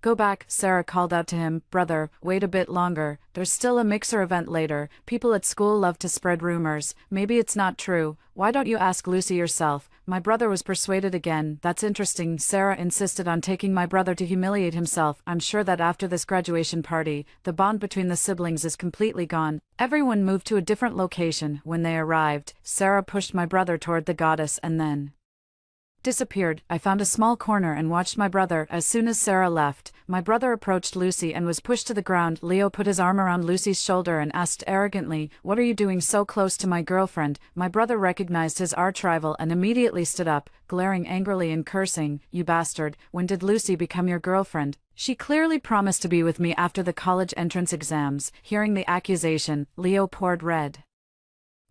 go back. Sarah called out to him, "Brother, wait a bit longer. There's still a mixer event later. People at school love to spread rumors. Maybe it's not true. Why don't you ask Lucy yourself?" My brother was persuaded again. "That's interesting." Sarah insisted on taking my brother to humiliate himself. "I'm sure that after this graduation party, the bond between the siblings is completely gone." Everyone moved to a different location. When they arrived, Sarah pushed my brother toward the goddess and then disappeared. I found a small corner and watched my brother. As soon as Sarah left, my brother approached Lucy and was pushed to the ground. Leo put his arm around Lucy's shoulder and asked arrogantly, "What are you doing so close to my girlfriend?" My brother recognized his arch-rival and immediately stood up, glaring angrily and cursing, "You bastard, when did Lucy become your girlfriend? She clearly promised to be with me after the college entrance exams." Hearing the accusation, Leo poured red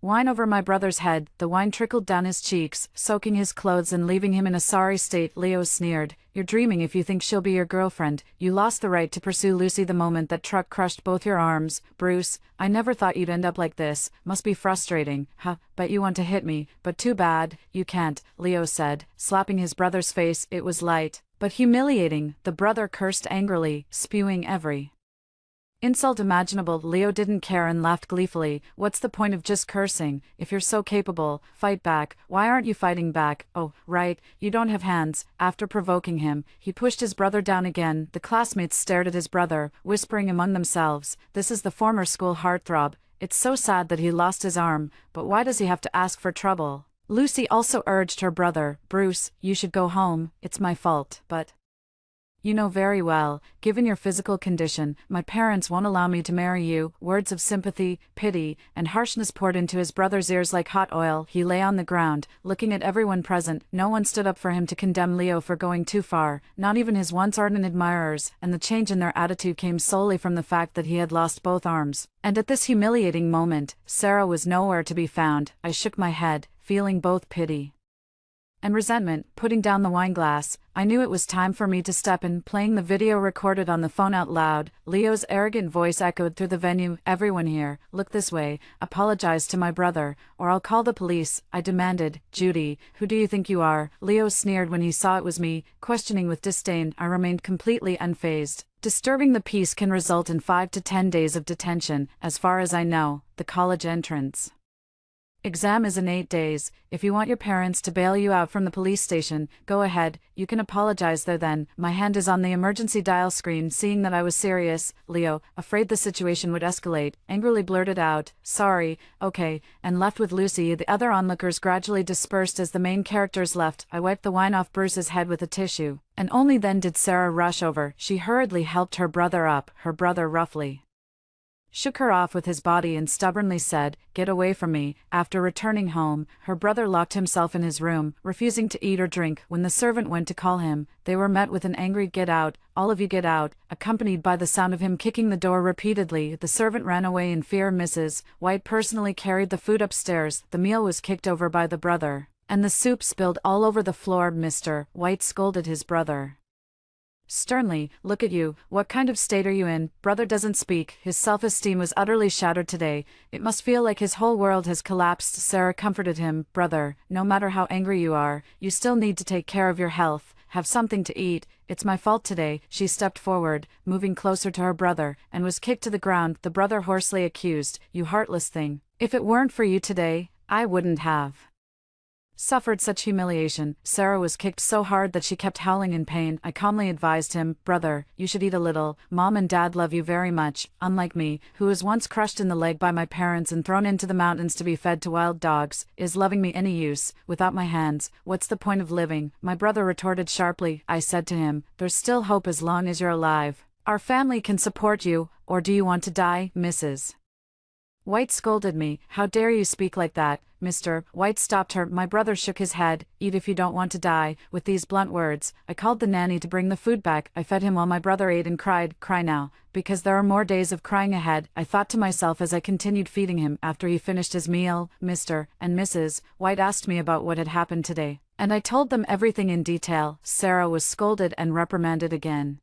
wine over my brother's head. The wine trickled down his cheeks, soaking his clothes and leaving him in a sorry state. Leo sneered, "You're dreaming if you think she'll be your girlfriend. You lost the right to pursue Lucy the moment that truck crushed both your arms." "Bruce, I never thought you'd end up like this. Must be frustrating." "Huh, bet you want to hit me, but too bad, you can't," Leo said, slapping his brother's face. It was light, but humiliating. The brother cursed angrily, spewing every insult imaginable. Leo didn't care and laughed gleefully. "What's the point of just cursing? If you're so capable, fight back. Why aren't you fighting back? Oh, right, you don't have hands." After provoking him, he pushed his brother down again. The classmates stared at his brother, whispering among themselves, "This is the former school heartthrob. It's so sad that he lost his arm, but why does he have to ask for trouble?" Lucy also urged her brother, "Bruce, you should go home. It's my fault, but you know very well, given your physical condition, my parents won't allow me to marry you." Words of sympathy, pity, and harshness poured into his brother's ears like hot oil. He lay on the ground, looking at everyone present. No one stood up for him to condemn Leo for going too far, not even his once ardent admirers, and the change in their attitude came solely from the fact that he had lost both arms. And at this humiliating moment, Sarah was nowhere to be found. I shook my head, feeling both pity and resentment. Putting down the wine glass, I knew it was time for me to step in. Playing the video recorded on the phone out loud, Leo's arrogant voice echoed through the venue. "Everyone here, look this way. Apologize to my brother, or I'll call the police," I demanded. "Judy, who do you think you are?" Leo sneered when he saw it was me, questioning with disdain. I remained completely unfazed. "Disturbing the peace can result in 5 to 10 days of detention. As far as I know, the college entrance exam is in 8 days. If you want your parents to bail you out from the police station, go ahead. You can apologize there then." My hand is on the emergency dial screen. Seeing that I was serious, Leo, afraid the situation would escalate, angrily blurted out, "Sorry, okay," and left with Lucy. The other onlookers gradually dispersed as the main characters left. I wiped the wine off Bruce's head with a tissue, and only then did Sarah rush over. She hurriedly helped her brother up. Her brother roughly shook her off with his body and stubbornly said, "Get away from me." After returning home, her brother locked himself in his room, refusing to eat or drink. When the servant went to call him, they were met with an angry "Get out, all of you get out," accompanied by the sound of him kicking the door repeatedly. The servant ran away in fear. Mrs. White personally carried the food upstairs. The meal was kicked over by the brother, and the soup spilled all over the floor. Mr. White scolded his brother sternly, "Look at you, what kind of state are you in?" Brother doesn't speak. His self-esteem was utterly shattered today. It must feel like his whole world has collapsed. Sarah comforted him, "Brother, no matter how angry you are, you still need to take care of your health. have something to eat. It's my fault today. She stepped forward, moving closer to her brother, and was kicked to the ground. The brother hoarsely accused, "You heartless thing. If it weren't for you today, I wouldn't have suffered such humiliation." Sarah was kicked so hard that she kept howling in pain. I calmly advised him, "Brother, you should eat a little. Mom and Dad love you very much, unlike me, who was once crushed in the leg by my parents and thrown into the mountains to be fed to wild dogs. Is loving me any use? Without my hands, what's the point of living?" My brother retorted sharply. I said to him, "There's still hope as long as you're alive. Our family can support you, or do you want to die, Mrs. White?" scolded me. "How dare you speak like that, Mr. White?" stopped her. My brother shook his head. "Eat if you don't want to die." With these blunt words, I called the nanny to bring the food back. I fed him while my brother ate and cried. Cry now, because there are more days of crying ahead, I thought to myself as I continued feeding him. After he finished his meal, Mr. and Mrs. White asked me about what had happened today, and I told them everything in detail. Sarah was scolded and reprimanded again,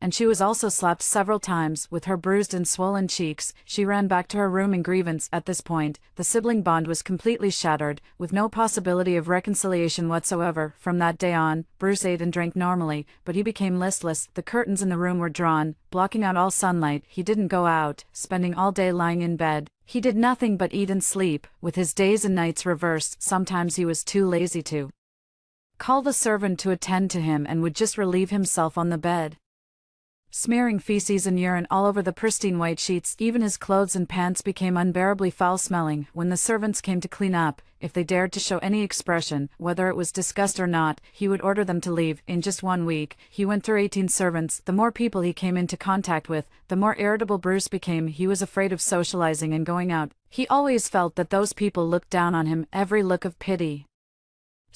and she was also slapped several times. With her bruised and swollen cheeks, she ran back to her room in grievance. At this point, the sibling bond was completely shattered, with no possibility of reconciliation whatsoever. From that day on, Bruce ate and drank normally, but he became listless. The curtains in the room were drawn, blocking out all sunlight. He didn't go out, spending all day lying in bed. He did nothing but eat and sleep, with his days and nights reversed. Sometimes he was too lazy to call the servant to attend to him and would just relieve himself on the bed, smearing feces and urine all over the pristine white sheets. Even his clothes and pants became unbearably foul-smelling. When the servants came to clean up, if they dared to show any expression, whether it was disgust or not, he would order them to leave. In just 1 week, he went through 18 servants. The more people he came into contact with, the more irritable Bruce became. He was afraid of socializing and going out. He always felt that those people looked down on him. Every look of pity,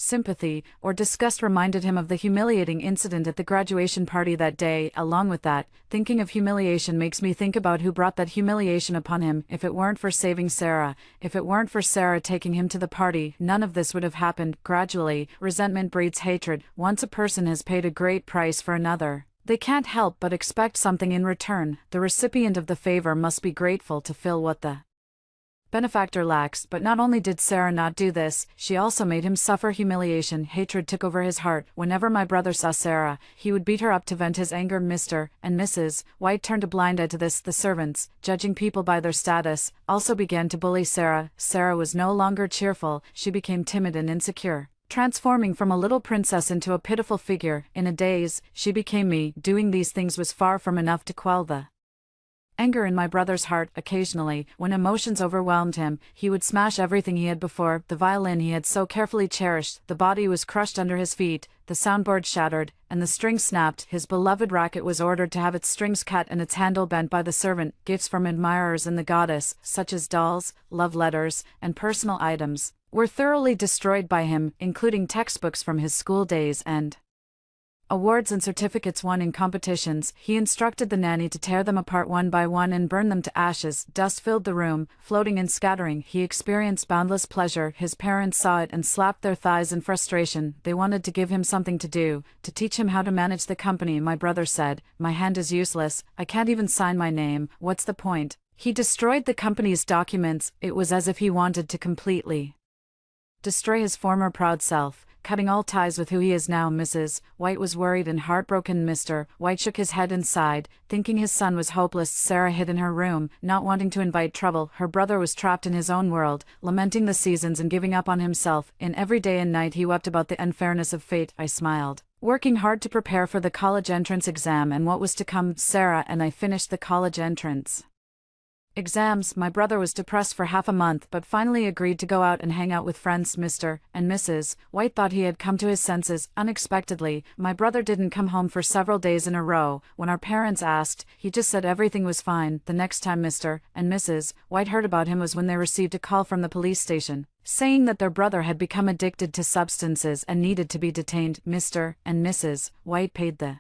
sympathy, or disgust reminded him of the humiliating incident at the graduation party that day. Along with that, thinking of humiliation makes me think about who brought that humiliation upon him. If it weren't for saving Sarah, if it weren't for Sarah taking him to the party, none of this would have happened. Gradually, resentment breeds hatred. Once a person has paid a great price for another, they can't help but expect something in return. The recipient of the favor must be grateful to fill what the benefactor lacks. But not only did Sarah not do this, she also made him suffer humiliation. Hatred took over his heart. Whenever my brother saw Sarah, he would beat her up to vent his anger. Mr. and Mrs. White turned a blind eye to this. The servants, judging people by their status, also began to bully Sarah. Sarah was no longer cheerful. She became timid and insecure, transforming from a little princess into a pitiful figure. In a daze, she became me. Doing these things was far from enough to quell the anger in my brother's heart. Occasionally, when emotions overwhelmed him, he would smash everything he had before. The violin he had so carefully cherished, the body was crushed under his feet, the soundboard shattered, and the string snapped. His beloved racket was ordered to have its strings cut and its handle bent by the servant. Gifts from admirers and the goddess, such as dolls, love letters, and personal items, were thoroughly destroyed by him, including textbooks from his school days and awards and certificates won in competitions. He instructed the nanny to tear them apart one by one and burn them to ashes. Dust filled the room, floating and scattering. He experienced boundless pleasure. His parents saw it and slapped their thighs in frustration. They wanted to give him something to do, to teach him how to manage the company. My brother said, "My hand is useless. I can't even sign my name. What's the point?" He destroyed the company's documents. It was as if he wanted to completely destroy his former proud self, cutting all ties with who he is now. Mrs. White was worried and heartbroken. Mr. White shook his head and sighed, thinking his son was hopeless. Sarah hid in her room, not wanting to invite trouble. Her brother was trapped in his own world, lamenting the seasons and giving up on himself. In every day and night he wept about the unfairness of fate. I smiled, working hard to prepare for the college entrance exam and what was to come. Sarah and I finished the college entrance exams. My brother was depressed for half a month but finally agreed to go out and hang out with friends. Mr. and Mrs. White thought he had come to his senses. Unexpectedly, my brother didn't come home for several days in a row. When our parents asked, he just said everything was fine. The next time Mr. and Mrs. White heard about him was when they received a call from the police station, saying that their brother had become addicted to substances and needed to be detained. Mr. and Mrs. White paid the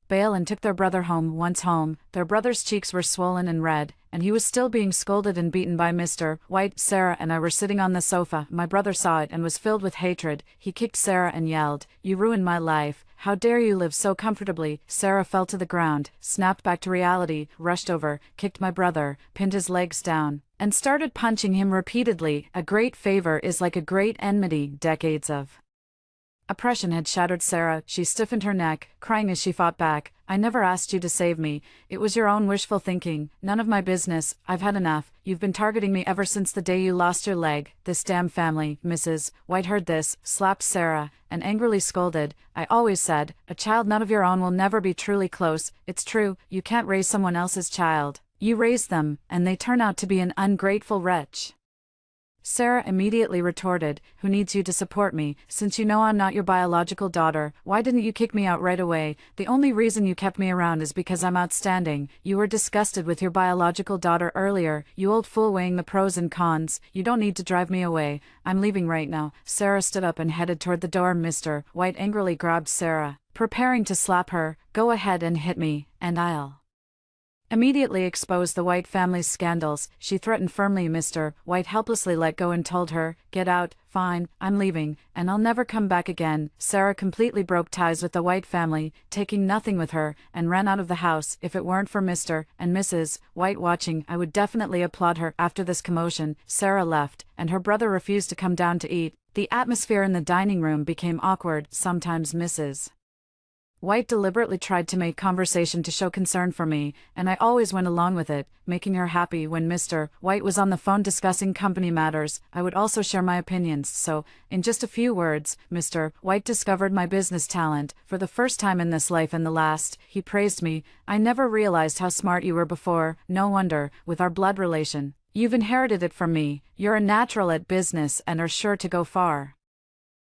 bail and took their brother home. Once home, their brother's cheeks were swollen and red, and he was still being scolded and beaten by Mr. White. Sarah and I were sitting on the sofa. My brother saw it and was filled with hatred. He kicked Sarah and yelled, "You ruined my life. How dare you live so comfortably?" Sarah fell to the ground, snapped back to reality, rushed over, kicked my brother, pinned his legs down, and started punching him repeatedly. A great favor is like a great enmity. Decades of Oppression had shattered Sarah. She stiffened her neck, crying as she fought back. I never asked you to save me. It was your own wishful thinking. None of my business. I've had enough. You've been targeting me ever since the day you lost your leg. This damn family. Mrs. White heard this, slapped Sarah, and angrily scolded. I always said, a child not of your own will never be truly close. It's true, you can't raise someone else's child. You raise them, and they turn out to be an ungrateful wretch. Sarah immediately retorted, who needs you to support me, since you know I'm not your biological daughter? Why didn't you kick me out right away? The only reason you kept me around is because I'm outstanding. You were disgusted with your biological daughter earlier, you old fool, weighing the pros and cons. You don't need to drive me away. I'm leaving right now. Sarah stood up and headed toward the door. Mr. White angrily grabbed Sarah, preparing to slap her. Go ahead and hit me, and I'll immediately expose the White family's scandals, she threatened firmly. Mr. White helplessly let go and told her, get out. Fine, I'm leaving, and I'll never come back again. Sarah completely broke ties with the White family, taking nothing with her, and ran out of the house. If it weren't for Mr. and Mrs. White watching, I would definitely applaud her. After this commotion, Sarah left, and her brother refused to come down to eat. The atmosphere in the dining room became awkward. Sometimes Mrs. White deliberately tried to make conversation to show concern for me, and I always went along with it, making her happy. When Mr. White was on the phone discussing company matters, I would also share my opinions. So, in just a few words, Mr. White discovered my business talent. For the first time in this life and the last, he praised me. I never realized how smart you were before. No wonder, with our blood relation. You've inherited it from me. You're a natural at business and are sure to go far.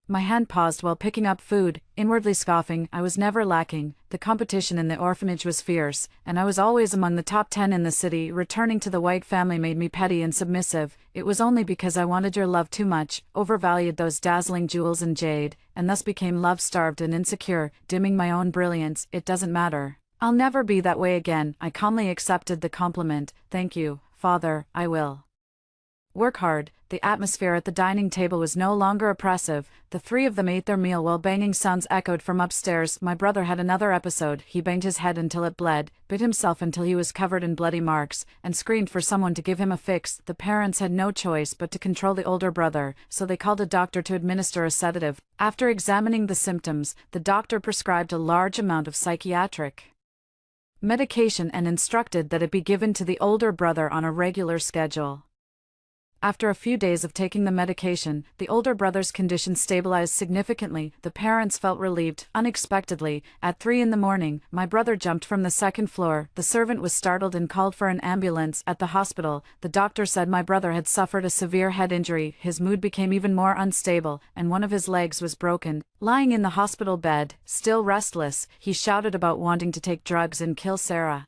My hand paused while picking up food, inwardly scoffing. I was never lacking. The competition in the orphanage was fierce, and I was always among the top 10 in the city. Returning to the White family made me petty and submissive. It was only because I wanted your love too much, overvalued those dazzling jewels and jade, and thus became love-starved and insecure, dimming my own brilliance. It doesn't matter. I'll never be that way again. I calmly accepted the compliment. Thank you, Father, I will work hard. The atmosphere at the dining table was no longer oppressive. The three of them ate their meal while banging sounds echoed from upstairs. My brother had another episode. He banged his head until it bled, bit himself until he was covered in bloody marks, and screamed for someone to give him a fix. The parents had no choice but to control the older brother, so they called a doctor to administer a sedative. After examining the symptoms, the doctor prescribed a large amount of psychiatric medication and instructed that it be given to the older brother on a regular schedule. After a few days of taking the medication, the older brother's condition stabilized significantly. The parents felt relieved. Unexpectedly, at 3 in the morning, my brother jumped from the second floor. The servant was startled and called for an ambulance. At the hospital, the doctor said my brother had suffered a severe head injury. His mood became even more unstable, and one of his legs was broken. Lying in the hospital bed, still restless, he shouted about wanting to take drugs and kill Sarah.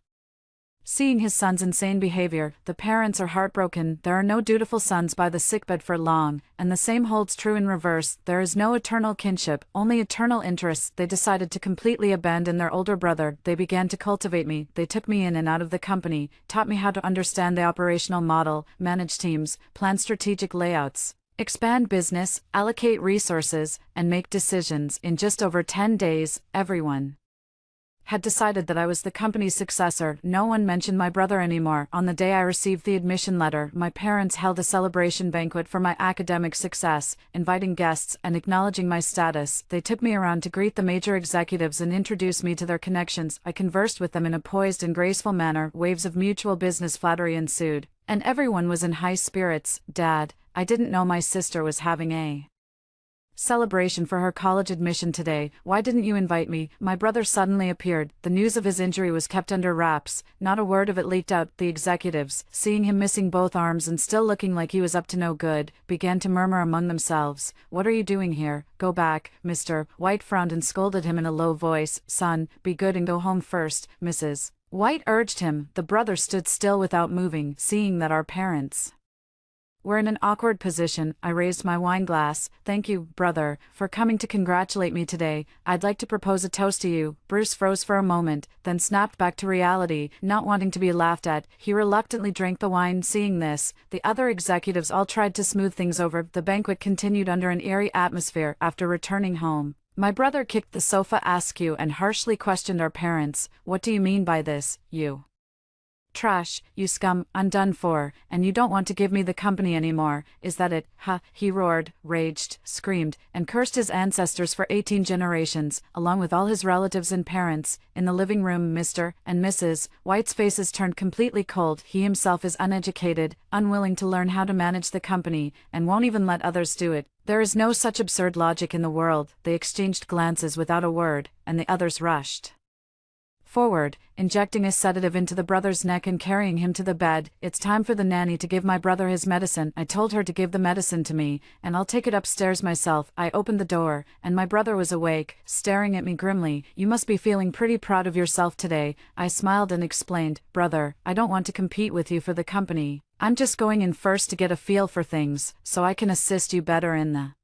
Seeing his son's insane behavior, the parents are heartbroken. There are no dutiful sons by the sickbed for long, and the same holds true in reverse. There is no eternal kinship, only eternal interests. They decided to completely abandon their older brother. They began to cultivate me. They took me in and out of the company, taught me how to understand the operational model, manage teams, plan strategic layouts, expand business, allocate resources, and make decisions. In just over 10 days, everyone had decided that I was the company's successor. No one mentioned my brother anymore. On the day I received the admission letter, my parents held a celebration banquet for my academic success, inviting guests and acknowledging my status. They took me around to greet the major executives and introduce me to their connections. I conversed with them in a poised and graceful manner. Waves of mutual business flattery ensued, and everyone was in high spirits. Dad, I didn't know my sister was having a celebration for her college admission today. Why didn't you invite me? My brother suddenly appeared. The news of his injury was kept under wraps. Not a word of it leaked out. The executives, seeing him missing both arms and still looking like he was up to no good, began to murmur among themselves. What are you doing here? Go back. Mr. White frowned and scolded him in a low voice. Son, be good and go home first. Mrs. White urged him. The brother stood still without moving. Seeing that our parents were in an awkward position, I raised my wine glass. Thank you, brother, for coming to congratulate me today. I'd like to propose a toast to you. Bruce froze for a moment, then snapped back to reality, not wanting to be laughed at. He reluctantly drank the wine. Seeing this, the other executives all tried to smooth things over. The banquet continued under an eerie atmosphere. After returning home, my brother kicked the sofa askew and harshly questioned our parents. What do you mean by this, you? Trash, you scum, I'm done for, and you don't want to give me the company anymore, is that it? Ha, he roared, raged, screamed, and cursed his ancestors for 18 generations, along with all his relatives and parents. In the living room, Mr. and Mrs. White's faces turned completely cold. He himself is uneducated, unwilling to learn how to manage the company, and won't even let others do it. There is no such absurd logic in the world. They exchanged glances without a word, and the others rushed forward, injecting a sedative into the brother's neck and carrying him to the bed. It's time for the nanny to give my brother his medicine. I told her to give the medicine to me, and I'll take it upstairs myself. I opened the door, and my brother was awake, staring at me grimly. You must be feeling pretty proud of yourself today. I smiled and explained, brother, I don't want to compete with you for the company. I'm just going in first to get a feel for things, so I can assist you better in the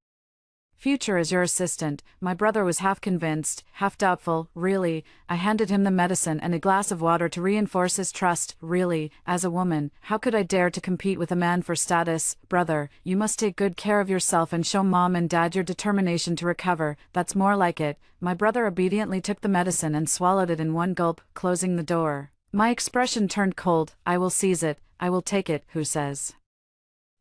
future as your assistant. My brother was half convinced, half doubtful. Really? I handed him the medicine and a glass of water to reinforce his trust. Really? As a woman, how could I dare to compete with a man for status? Brother, you must take good care of yourself and show mom and dad your determination to recover. That's more like it. My brother obediently took the medicine and swallowed it in one gulp, closing the door. My expression turned cold. I will seize it. I will take it. Who says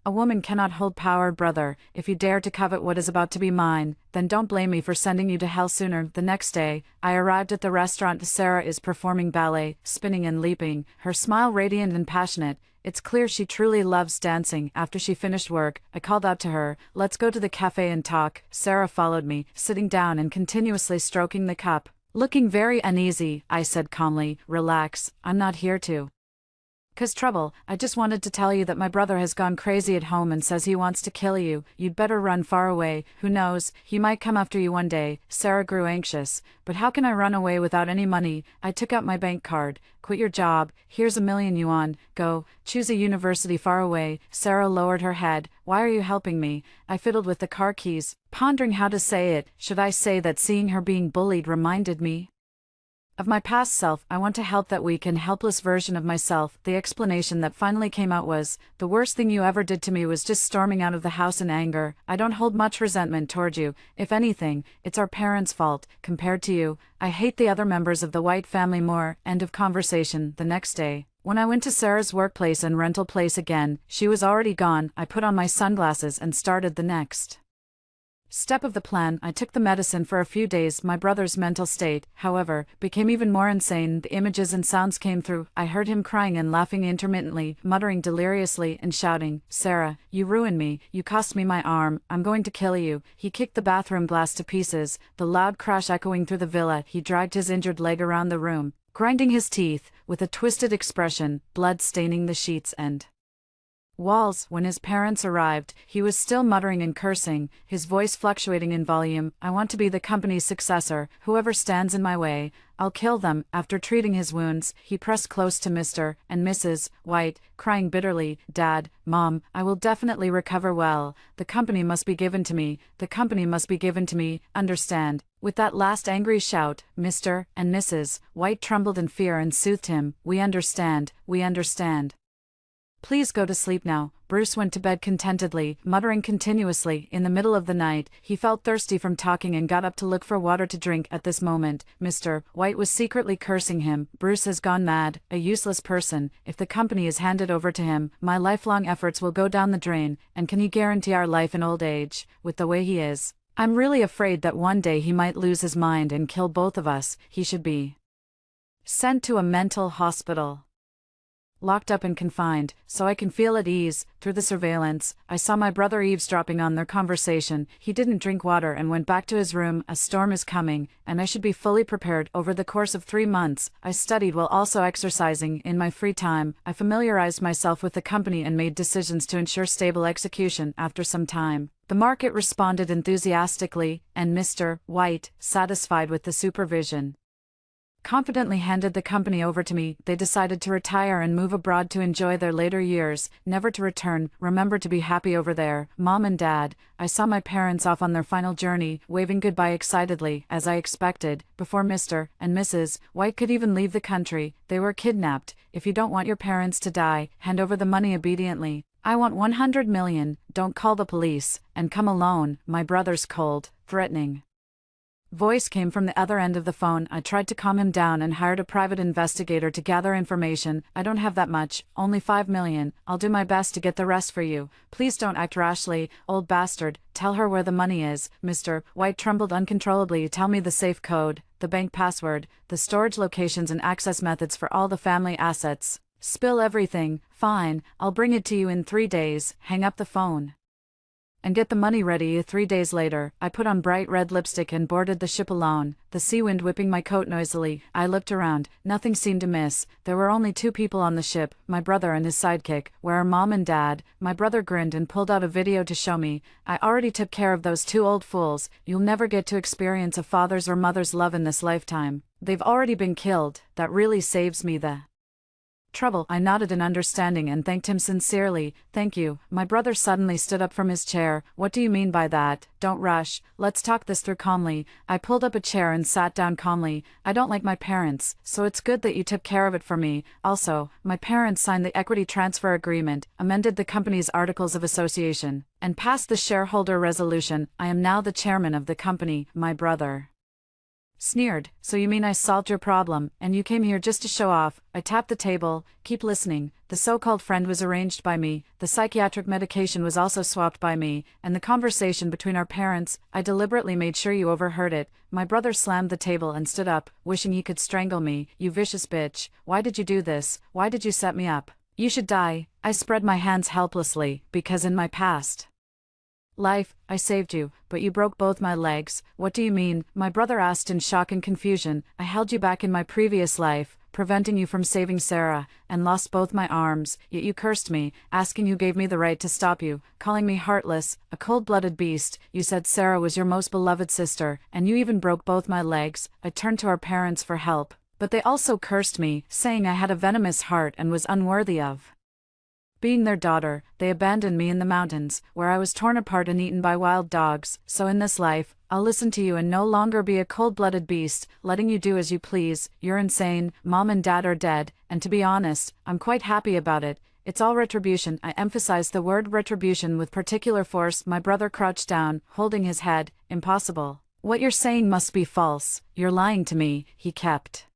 a woman cannot hold power? Brother, if you dare to covet what is about to be mine, then don't blame me for sending you to hell sooner. The next day, I arrived at the restaurant. Sarah is performing ballet, spinning and leaping, her smile radiant and passionate. It's clear she truly loves dancing. After she finished work, I called out to her, let's go to the cafe and talk. Sarah followed me, sitting down and continuously stroking the cup. Looking very uneasy, I said calmly, relax, I'm not here to cause trouble. I just wanted to tell you that my brother has gone crazy at home and says he wants to kill you. You'd better run far away. Who knows, he might come after you one day. Sarah grew anxious. But how can I run away without any money? I took out my bank card. Quit your job. Here's $1,000,000. Go, choose a university far away. Sarah lowered her head. Why are you helping me? I fiddled with the car keys, pondering how to say it. Should I say that seeing her being bullied reminded me of my past self? I want to help that weak and helpless version of myself. The explanation that finally came out was, the worst thing you ever did to me was just storming out of the house in anger. I don't hold much resentment toward you. If anything, it's our parents' fault. Compared to you, I hate the other members of the White family more. End of conversation. The next day, when I went to Sarah's workplace and rental place again, she was already gone. I put on my sunglasses and started the next step of the plan. I took the medicine for a few days. My brother's mental state, however, became even more insane. The images and sounds came through. I heard him crying and laughing intermittently, muttering deliriously and shouting, Sarah, you ruined me, you cost me my arm, I'm going to kill you. He kicked the bathroom glass to pieces, the loud crash echoing through the villa. He dragged his injured leg around the room, grinding his teeth, with a twisted expression, blood staining the sheets and walls. When his parents arrived, he was still muttering and cursing, his voice fluctuating in volume. I want to be the company's successor. Whoever stands in my way, I'll kill them. After treating his wounds, he pressed close to Mr. and Mrs. White, crying bitterly, Dad, Mom, I will definitely recover well. The company must be given to me. The company must be given to me. Understand? With that last angry shout, Mr. and Mrs. White trembled in fear and soothed him. We understand. We understand. Please go to sleep now. Bruce went to bed contentedly, muttering continuously. In the middle of the night, he felt thirsty from talking and got up to look for water to drink. At this moment, Mr. White was secretly cursing him. Bruce has gone mad, a useless person. If the company is handed over to him, my lifelong efforts will go down the drain, and can he guarantee our life in old age, with the way he is? I'm really afraid that one day he might lose his mind and kill both of us. He should be sent to a mental hospital. Locked up and confined, so I can feel at ease. Through the surveillance, I saw my brother eavesdropping on their conversation. He didn't drink water and went back to his room. A storm is coming, and I should be fully prepared. Over the course of 3 months, I studied while also exercising. In my free time, I familiarized myself with the company and made decisions to ensure stable execution. After some time, the market responded enthusiastically, and Mr. White, satisfied with the supervision, confidently handed the company over to me. They decided to retire and move abroad to enjoy their later years, never to return. Remember to be happy over there, Mom and Dad. I saw my parents off on their final journey, waving goodbye excitedly, as I expected, before Mr. and Mrs. White could even leave the country. They were kidnapped. If you don't want your parents to die, hand over the money obediently. I want 100 million, don't call the police, and come alone. My brother's cold, threatening Voice came from the other end of the phone. I tried to calm him down and hired a private investigator to gather information. I don't have that much, only 5 million. I'll do my best to get the rest for you. Please don't act rashly, old bastard. Tell her where the money is, Mr. White trembled uncontrollably. Tell me the safe code, the bank password, the storage locations and access methods for all the family assets. Spill everything. Fine, I'll bring it to you in 3 days. Hang up the phone and get the money ready. 3 days later, I put on bright red lipstick and boarded the ship alone, the sea wind whipping my coat noisily. I looked around, nothing seemed amiss. There were only 2 people on the ship, my brother and his sidekick. Where are Mom and Dad? My brother grinned and pulled out a video to show me. I already took care of those 2 old fools. You'll never get to experience a father's or mother's love in this lifetime. They've already been killed. That really saves me the trouble. I nodded in understanding and thanked him sincerely. Thank you. My brother suddenly stood up from his chair. What do you mean by that? Don't rush. Let's talk this through calmly. I pulled up a chair and sat down calmly. I don't like my parents, so it's good that you took care of it for me. Also, my parents signed the equity transfer agreement, amended the company's articles of association, and passed the shareholder resolution. I am now the chairman of the company. My brother sneered. So you mean I solved your problem, and you came here just to show off? I tapped the table. Keep listening. The so-called friend was arranged by me, the psychiatric medication was also swapped by me, and the conversation between our parents, I deliberately made sure you overheard it. My brother slammed the table and stood up, wishing he could strangle me. You vicious bitch. Why did you do this? Why did you set me up? You should die. I spread my hands helplessly, because in my past life, I saved you, but you broke both my legs. What do you mean? My brother asked in shock and confusion. I held you back in my previous life, preventing you from saving Sarah, and lost both my arms, yet you cursed me, asking who gave me the right to stop you, calling me heartless, a cold-blooded beast. You said Sarah was your most beloved sister, and you even broke both my legs. I turned to our parents for help, but they also cursed me, saying I had a venomous heart and was unworthy of being their daughter. They abandoned me in the mountains, where I was torn apart and eaten by wild dogs. So in this life, I'll listen to you and no longer be a cold-blooded beast, letting you do as you please. You're insane. Mom and Dad are dead, and to be honest, I'm quite happy about it. It's all retribution. I emphasized the word retribution with particular force. My brother crouched down, holding his head. Impossible. What you're saying must be false. You're lying to me, he kept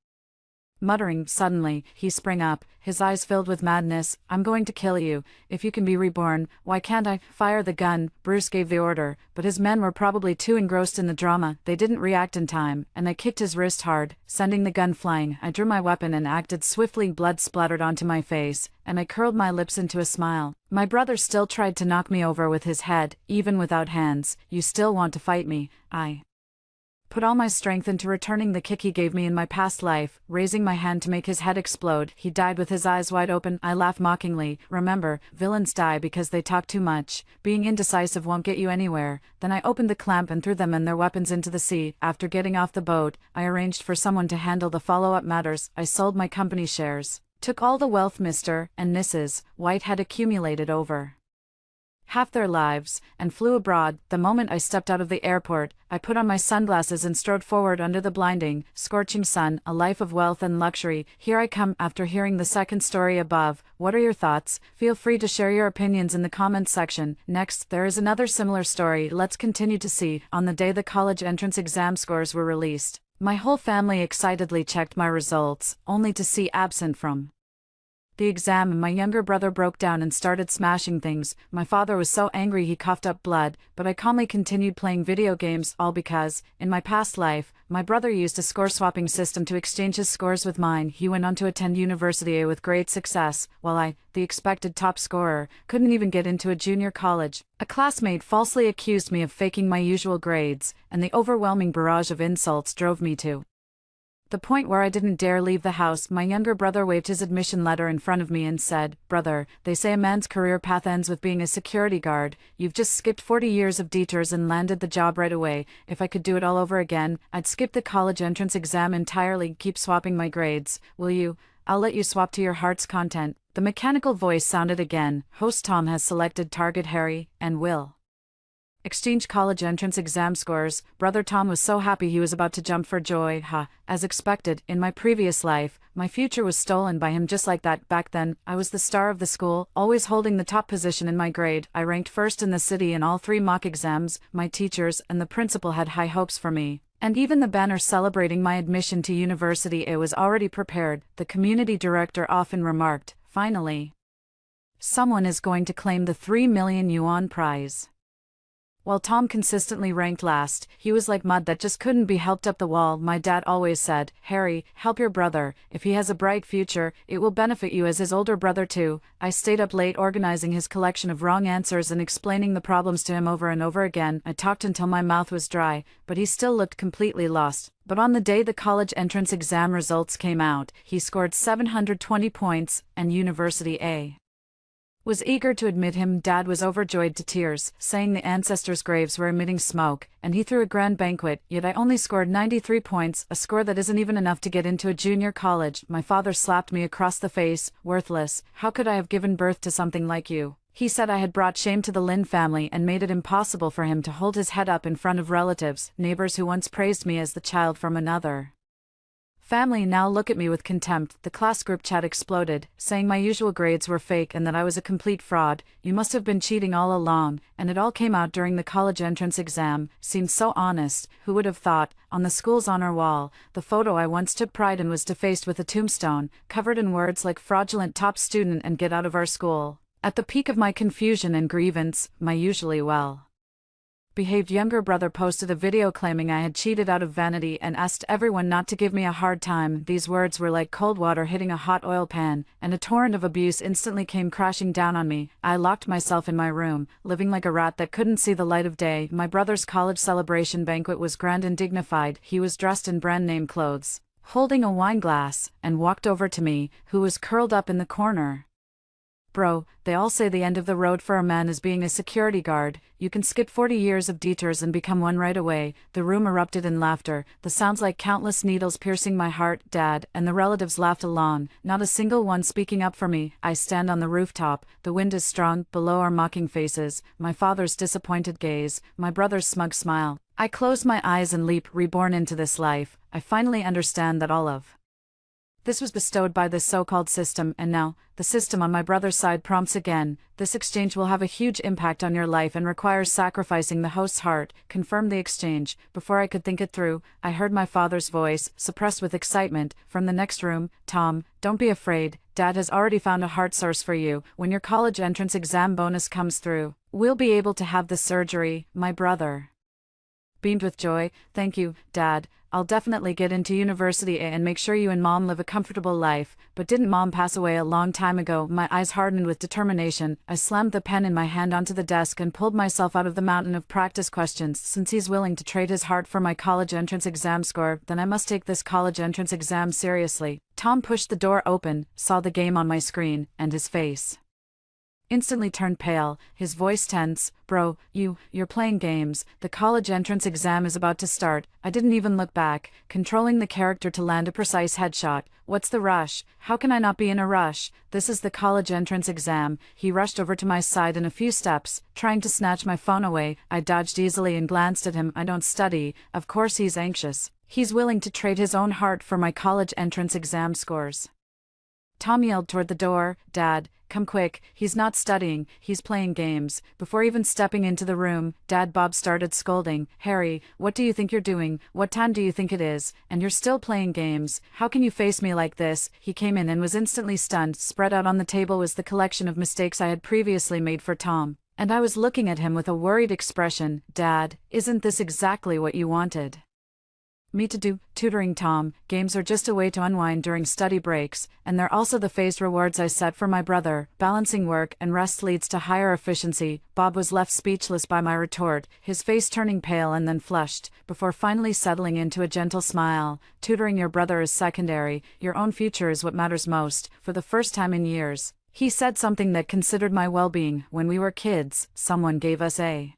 muttering. Suddenly, he sprang up, his eyes filled with madness. I'm going to kill you. If you can be reborn, why can't I? Fire the gun. Bruce gave the order, but his men were probably too engrossed in the drama. They didn't react in time, and I kicked his wrist hard, sending the gun flying. I drew my weapon and acted swiftly. Blood splattered onto my face, and I curled my lips into a smile. My brother still tried to knock me over with his head, even without hands. You still want to fight me? I put all my strength into returning the kick he gave me in my past life, raising my hand to make his head explode. He died with his eyes wide open. I laughed mockingly. Remember, villains die because they talk too much. Being indecisive won't get you anywhere. Then I opened the clamp and threw them and their weapons into the sea. After getting off the boat, I arranged for someone to handle the follow-up matters. I sold my company shares, took all the wealth Mr. and Mrs. White had accumulated over half their lives, and flew abroad. The moment I stepped out of the airport, I put on my sunglasses and strode forward under the blinding, scorching sun. A life of wealth and luxury. Here I come. After hearing the second story above, what are your thoughts? Feel free to share your opinions in the comments section. Next, there is another similar story. Let's continue to see. On the day the college entrance exam scores were released, my whole family excitedly checked my results, only to see absent from the exam, and my younger brother broke down and started smashing things. My father was so angry he coughed up blood, but I calmly continued playing video games, all because, in my past life, my brother used a score-swapping system to exchange his scores with mine. He went on to attend university with great success, while I, the expected top scorer, couldn't even get into a junior college. A classmate falsely accused me of faking my usual grades, and the overwhelming barrage of insults drove me to the point where I didn't dare leave the house. My younger brother waved his admission letter in front of me and said, "Brother, they say a man's career path ends with being a security guard. You've just skipped 40 years of detours and landed the job right away. If I could do it all over again, I'd skip the college entrance exam entirely, keep swapping my grades. Will you? I'll let you swap to your heart's content." The mechanical voice sounded again. Host Tom has selected target Harry, and will exchange college entrance exam scores. Brother Tom was so happy he was about to jump for joy. As expected, in my previous life, my future was stolen by him just like that. Back then, I was the star of the school, always holding the top position in my grade. I ranked first in the city in all 3 mock exams. My teachers and the principal had high hopes for me, And even the banner celebrating my admission to University A was already prepared, the community director often remarked. Finally, someone is going to claim the 3 million yuan prize. While Tom consistently ranked last, he was like mud that just couldn't be helped up the wall. My dad always said, "Harry, help your brother. If he has a bright future, it will benefit you as his older brother too." I stayed up late organizing his collection of wrong answers and explaining the problems to him over and over again. I talked until my mouth was dry, but he still looked completely lost. But on the day the college entrance exam results came out, he scored 720 points, and University A was eager to admit him. Dad was overjoyed to tears, saying the ancestors' graves were emitting smoke, and he threw a grand banquet. Yet I only scored 93 points, a score that isn't even enough to get into a junior college. My father slapped me across the face. "Worthless, how could I have given birth to something like you?" He said I had brought shame to the Lin family and made it impossible for him to hold his head up in front of relatives, neighbors who once praised me as the child from another family now look at me with contempt. The class group chat exploded, saying my usual grades were fake and that I was a complete fraud. "You must have been cheating all along, and it all came out during the college entrance exam." Seemed so honest. Who would have thought? On the school's honor wall, the photo I once took pride in was defaced with a tombstone, covered in words like "fraudulent top student" and "get out of our school." At the peak of my confusion and grievance, my usually well-behaved younger brother posted a video claiming I had cheated out of vanity and asked everyone not to give me a hard time. These words were like cold water hitting a hot oil pan, and a torrent of abuse instantly came crashing down on me. I locked myself in my room, living like a rat that couldn't see the light of day. My brother's college celebration banquet was grand and dignified. He was dressed in brand-name clothes, holding a wine glass, and walked over to me, who was curled up in the corner. "Bro, they all say the end of the road for a man is being a security guard. You can skip 40 years of detours and become one right away." The room erupted in laughter, the sounds like countless needles piercing my heart. Dad and the relatives laughed along, not a single one speaking up for me. I stand on the rooftop, the wind is strong, below are mocking faces, my father's disappointed gaze, my brother's smug smile. I close my eyes and leap, reborn into this life. I finally understand that all of this was bestowed by this so-called system, and now, the system on my brother's side prompts again. "This exchange will have a huge impact on your life and requires sacrificing the host's heart. Confirm the exchange." Before I could think it through, I heard my father's voice, suppressed with excitement, from the next room. "Tom, don't be afraid. Dad has already found a heart source for you. When your college entrance exam bonus comes through, we'll be able to have the surgery." My brother beamed with joy. "Thank you, Dad. I'll definitely get into University A and make sure you and Mom live a comfortable life." "But didn't Mom pass away a long time ago?" My eyes hardened with determination. I slammed the pen in my hand onto the desk and pulled myself out of the mountain of practice questions. "Since he's willing to trade his heart for my college entrance exam score, then I must take this college entrance exam seriously." Tom pushed the door open, saw the game on my screen, and his face instantly turned pale, his voice tense. "Bro, you're playing games. The college entrance exam is about to start." I didn't even look back, controlling the character to land a precise headshot. "What's the rush? How can I not be in a rush? This is the college entrance exam." He rushed over to my side in a few steps, trying to snatch my phone away. I dodged easily and glanced at him. "I don't study." Of course he's anxious. He's willing to trade his own heart for my college entrance exam scores. Tom yelled toward the door, "Dad, come quick, he's not studying, he's playing games." Before even stepping into the room, Dad Bob started scolding. "Harry, what do you think you're doing? What time do you think it is? And you're still playing games? How can you face me like this?" He came in and was instantly stunned. Spread out on the table was the collection of mistakes I had previously made for Tom, and I was looking at him with a worried expression. "Dad, isn't this exactly what you wanted me to do?" "Tutoring, Tom. Games are just a way to unwind during study breaks, and they're also the phased rewards I set for my brother. Balancing work and rest leads to higher efficiency." Bob was left speechless by my retort, his face turning pale and then flushed, before finally settling into a gentle smile. "Tutoring your brother is secondary. Your own future is what matters most." For the first time in years, he said something that considered my well-being. "When we were kids, someone gave us a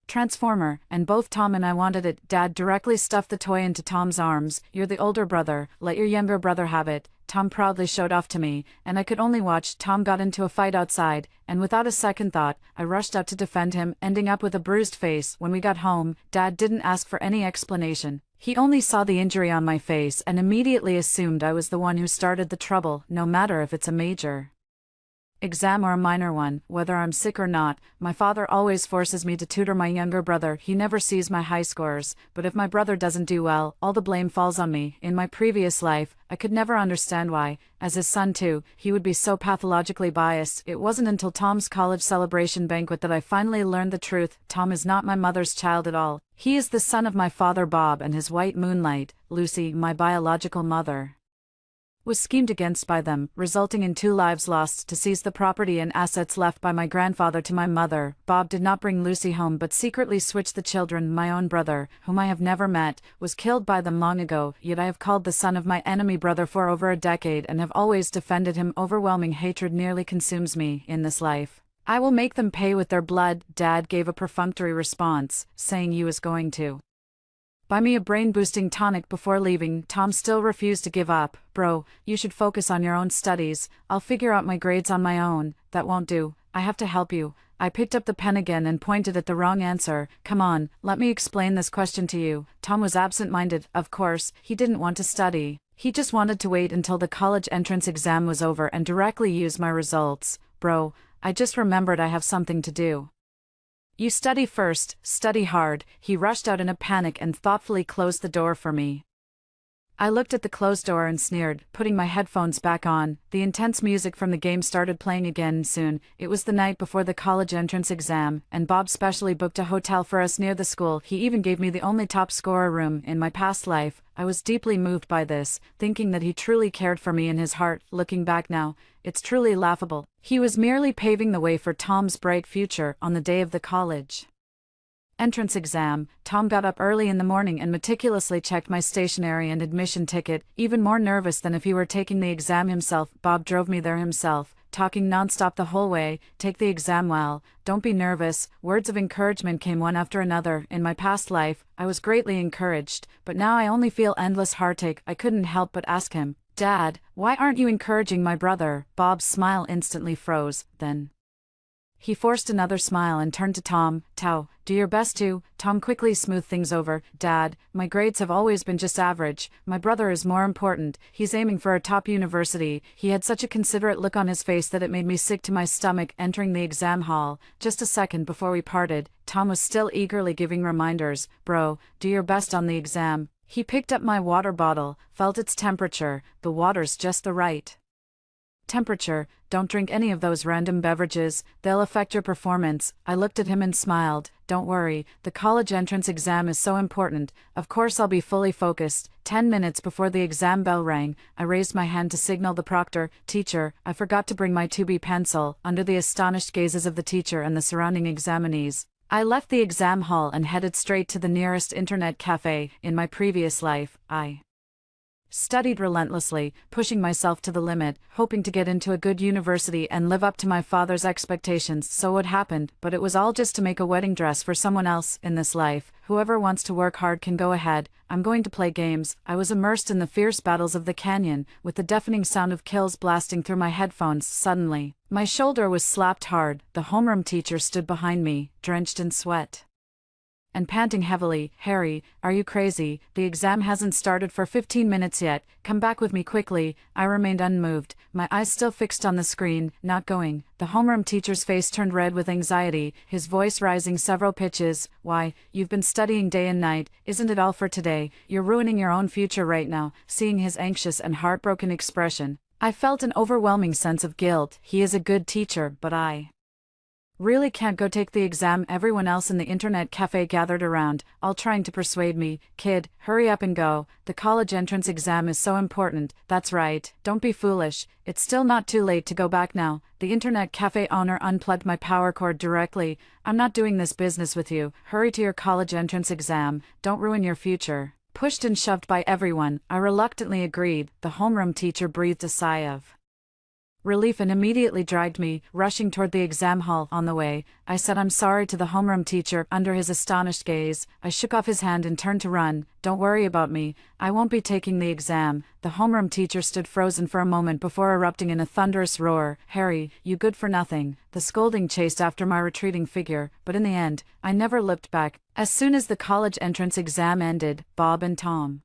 transformer, and both Tom and I wanted it." Dad directly stuffed the toy into Tom's arms. "You're the older brother, let your younger brother have it." Tom proudly showed off to me, and I could only watch. Tom got into a fight outside, and without a second thought, I rushed out to defend him, ending up with a bruised face. When we got home, Dad didn't ask for any explanation. He only saw the injury on my face and immediately assumed I was the one who started the trouble, no matter if it's a major Exam or a minor one, whether I'm sick or not, my father always forces me to tutor my younger brother. He never sees my high scores, but if my brother doesn't do well, all the blame falls on me. In my previous life, I could never understand why, as his son too, he would be so pathologically biased. It wasn't until Tom's college celebration banquet that I finally learned the truth. Tom is not my mother's child at all. He is the son of my father Bob and his white moonlight, Lucy, my biological mother. Was schemed against by them, resulting in 2 lives lost to seize the property and assets left by my grandfather to my mother. Bob did not bring Lucy home but secretly switched the children. My own brother, whom I have never met, was killed by them long ago, yet I have called the son of my enemy brother for over a decade and have always defended him. Overwhelming hatred nearly consumes me in this life. I will make them pay with their blood. Dad gave a perfunctory response, saying he was going to buy me a brain-boosting tonic before leaving. Tom still refused to give up. Bro, you should focus on your own studies. I'll figure out my grades on my own. That won't do. I have to help you. I picked up the pen again and pointed at the wrong answer. Come on, let me explain this question to you. Tom was absent-minded. Of course, he didn't want to study. He just wanted to wait until the college entrance exam was over and directly use my results. Bro, I just remembered I have something to do. You study first, study hard. He rushed out in a panic and thoughtfully closed the door for me. I looked at the closed door and sneered, putting my headphones back on. The intense music from the game started playing again soon. It was the night before the college entrance exam, and Bob specially booked a hotel for us near the school. He even gave me the only top scorer room in my past life. I was deeply moved by this, thinking that he truly cared for me in his heart. Looking back now, it's truly laughable. He was merely paving the way for Tom's bright future on the day of the college entrance exam. Tom got up early in the morning and meticulously checked my stationery and admission ticket, even more nervous than if he were taking the exam himself. Bob drove me there himself, talking nonstop the whole way. Take the exam well, don't be nervous. Words of encouragement came one after another. In my past life, I was greatly encouraged, but now I only feel endless heartache. I couldn't help but ask him, Dad, why aren't you encouraging my brother? Bob's smile instantly froze, then he forced another smile and turned to Tom. Tao, do your best to. Tom quickly smoothed things over. Dad, my grades have always been just average. My brother is more important. He's aiming for a top university. He had such a considerate look on his face that it made me sick to my stomach. Entering the exam hall, just a second before we parted, Tom was still eagerly giving reminders. Bro, do your best on the exam. He picked up my water bottle, felt its temperature. The water's just the right temperature. Don't drink any of those random beverages, they'll affect your performance. I looked at him and smiled. Don't worry, the college entrance exam is so important. Of course I'll be fully focused. 10 minutes before the exam bell rang, I raised my hand to signal the proctor. Teacher, I forgot to bring my 2B pencil. Under the astonished gazes of the teacher and the surrounding examinees, I left the exam hall and headed straight to the nearest internet cafe. In my previous life, I studied relentlessly, pushing myself to the limit, hoping to get into a good university and live up to my father's expectations. So what happened, but it was all just to make a wedding dress for someone else. In this life, whoever wants to work hard can go ahead. I'm going to play games. I was immersed in the fierce battles of the canyon, with the deafening sound of kills blasting through my headphones. Suddenly, my shoulder was slapped hard. The homeroom teacher stood behind me, drenched in sweat and panting heavily. Harry, are you crazy? The exam hasn't started for 15 minutes yet. Come back with me quickly. I remained unmoved, my eyes still fixed on the screen. Not going. The homeroom teacher's face turned red with anxiety, his voice rising several pitches. Why, you've been studying day and night. Isn't it all for today? You're ruining your own future right now. Seeing his anxious and heartbroken expression, I felt an overwhelming sense of guilt. He is a good teacher, but I really can't go take the exam. Everyone else in the internet cafe gathered around, all trying to persuade me. Kid, hurry up and go. The college entrance exam is so important. That's right, don't be foolish. It's still not too late to go back now. The internet cafe owner unplugged my power cord directly. I'm not doing this business with you. Hurry to your college entrance exam. Don't ruin your future. Pushed and shoved by everyone, I reluctantly agreed. The homeroom teacher breathed a sigh of relief and immediately dragged me, rushing toward the exam hall. On the way, I said I'm sorry to the homeroom teacher. Under his astonished gaze, I shook off his hand and turned to run. Don't worry about me, I won't be taking the exam. The homeroom teacher stood frozen for a moment before erupting in a thunderous roar. Harry, you good for nothing. The scolding chased after my retreating figure, but in the end, I never looked back. As soon as the college entrance exam ended, Bob and Tom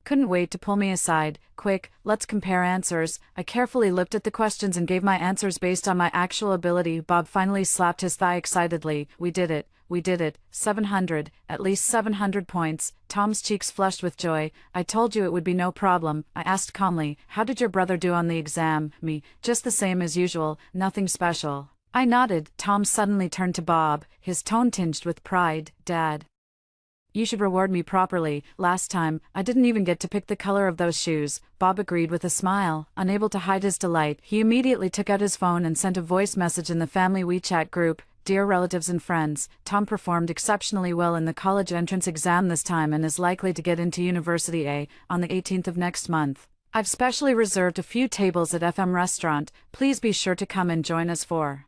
Couldn't wait to pull me aside. Quick, let's compare answers. I carefully looked at the questions and gave my answers based on my actual ability. Bob finally slapped his thigh excitedly. We did it. We did it. 700, at least 700 points. Tom's cheeks flushed with joy. I told you it would be no problem. I asked calmly, how did your brother do on the exam? Me, just the same as usual, nothing special. I nodded. Tom suddenly turned to Bob, his tone tinged with pride. Dad, you should reward me properly. Last time, I didn't even get to pick the color of those shoes. Bob agreed with a smile. Unable to hide his delight, he immediately took out his phone and sent a voice message in the family WeChat group. Dear relatives and friends, Tom performed exceptionally well in the college entrance exam this time and is likely to get into University A on the 18th of next month. I've specially reserved a few tables at FM Restaurant. Please be sure to come and join us for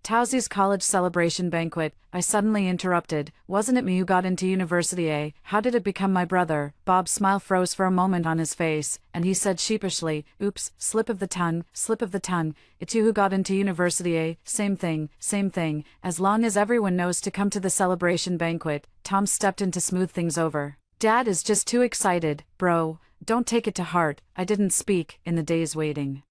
Towsie's college celebration banquet. I suddenly interrupted. Wasn't it me who got into University A? How did it become my brother? Bob's smile froze for a moment on his face, and he said sheepishly, oops, slip of the tongue, slip of the tongue. It's you who got into University A. Same thing, as long as everyone knows to come to the celebration banquet. Tom stepped in to smooth things over. Dad is just too excited, bro. Don't take it to heart. I didn't speak in the days waiting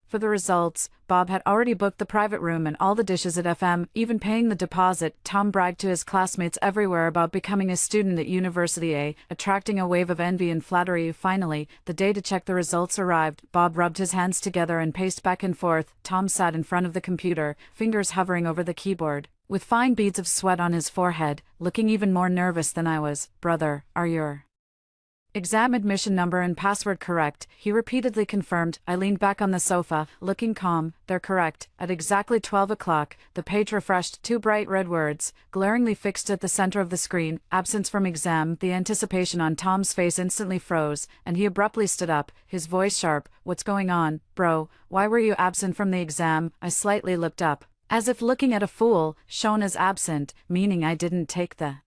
for the results. Bob had already booked the private room and all the dishes at FM, even paying the deposit. Tom bragged to his classmates everywhere about becoming a student at University A, attracting a wave of envy and flattery. Finally, the day to check the results arrived. Bob rubbed his hands together and paced back and forth. Tom sat in front of the computer, fingers hovering over the keyboard, with fine beads of sweat on his forehead, looking even more nervous than I was. Brother, are your exam admission number and password correct? He repeatedly confirmed. I leaned back on the sofa, looking calm. They're correct. At exactly 12 o'clock, the page refreshed. 2 bright red words, glaringly fixed at the center of the screen. Absence from exam. The anticipation on Tom's face instantly froze, and he abruptly stood up, his voice sharp. What's going on, bro? Why were you absent from the exam? I slightly looked up, as if looking at a fool, shown as absent, meaning I didn't take the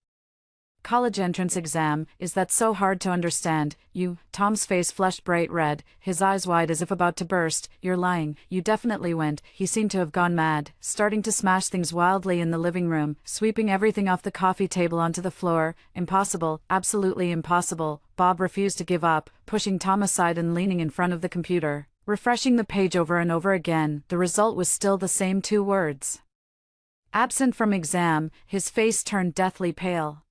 college entrance exam. Is that so hard to understand? You, Tom's face flushed bright red, his eyes wide as if about to burst. You're lying. You definitely went. He seemed to have gone mad, starting to smash things wildly in the living room, sweeping everything off the coffee table onto the floor. Impossible, absolutely impossible. Bob refused to give up, pushing Tom aside and leaning in front of the computer, refreshing the page over and over again. The result was still the same 2 words. Absent from exam. His face turned deathly pale,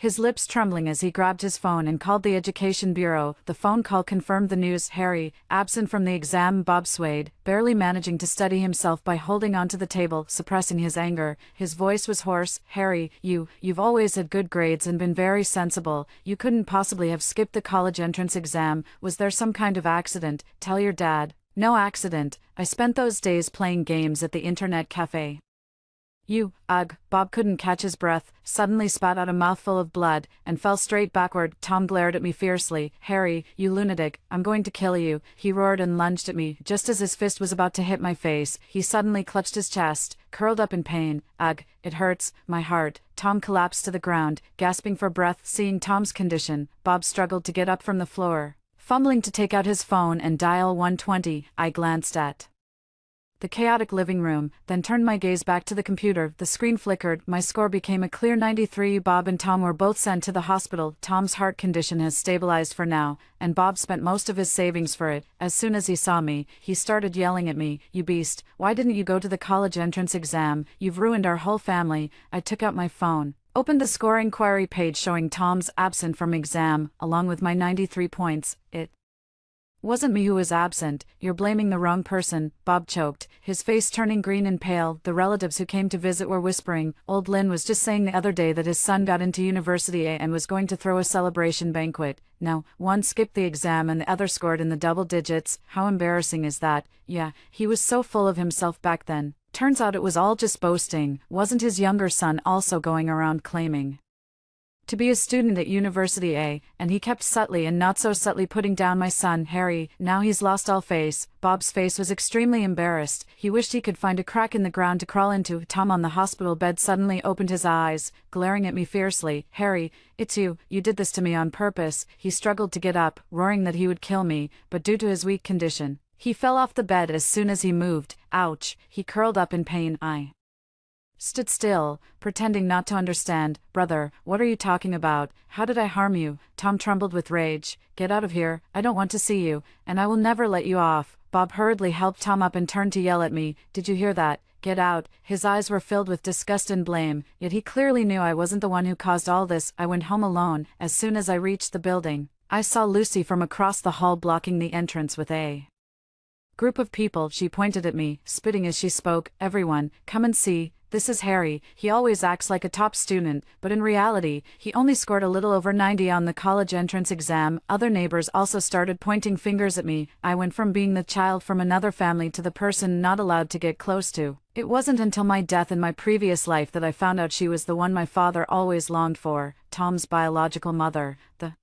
his lips trembling as he grabbed his phone and called the Education Bureau. The phone call confirmed the news. Harry, absent from the exam. Bob swayed, barely managing to steady himself by holding onto the table, suppressing his anger. His voice was hoarse. Harry, you've always had good grades and been very sensible. You couldn't possibly have skipped the college entrance exam. Was there some kind of accident? Tell your dad. No accident. I spent those days playing games at the internet cafe. Ugh. Bob couldn't catch his breath, suddenly spat out a mouthful of blood, and fell straight backward. Tom glared at me fiercely. Harry, you lunatic, I'm going to kill you. He roared and lunged at me. Just as his fist was about to hit my face, he suddenly clutched his chest, curled up in pain. Ugh, it hurts, my heart. Tom collapsed to the ground, gasping for breath. Seeing Tom's condition, Bob struggled to get up from the floor, fumbling to take out his phone and dial 120. I glanced at the chaotic living room, then turned my gaze back to the computer. The screen flickered. My score became a clear 93. Bob and Tom were both sent to the hospital. Tom's heart condition has stabilized for now, and Bob spent most of his savings for it. As soon as he saw me, he started yelling at me. You beast, why didn't you go to the college entrance exam? You've ruined our whole family. I took out my phone, opened the score inquiry page showing Tom's absent from exam, along with my 93 points. It wasn't me who was absent. You're blaming the wrong person, Bob choked, his face turning green and pale. The relatives who came to visit were whispering. Old Lynn was just saying the other day that his son got into University A and was going to throw a celebration banquet. Now, one skipped the exam and the other scored in the double digits. How embarrassing is that? Yeah, he was so full of himself back then. Turns out it was all just boasting. Wasn't his younger son also going around claiming to be a student at University A, and he kept subtly and not so subtly putting down my son, Harry. Now he's lost all face. Bob's face was extremely embarrassed. He wished he could find a crack in the ground to crawl into. Tom on the hospital bed suddenly opened his eyes, glaring at me fiercely. Harry, it's you. You did this to me on purpose. He struggled to get up, roaring that he would kill me, but due to his weak condition, he fell off the bed as soon as he moved. Ouch. He curled up in pain. I stood still, pretending not to understand. "Brother, what are you talking about? How did I harm you?" Tom trembled with rage. "Get out of here, I don't want to see you, and I will never let you off." Bob hurriedly helped Tom up and turned to yell at me. "Did you hear that? Get out." His eyes were filled with disgust and blame, yet he clearly knew I wasn't the one who caused all this. I went home alone. As soon as I reached the building, I saw Lucy from across the hall blocking the entrance with a group of people. She pointed at me, spitting as she spoke. "Everyone, come and see. This is Harry. He always acts like a top student, but in reality, he only scored a little over 90 on the college entrance exam." Other neighbors also started pointing fingers at me. I went from being the child from another family to the person not allowed to get close to. It wasn't until my death in my previous life that I found out she was the one my father always longed for, Tom's biological mother, the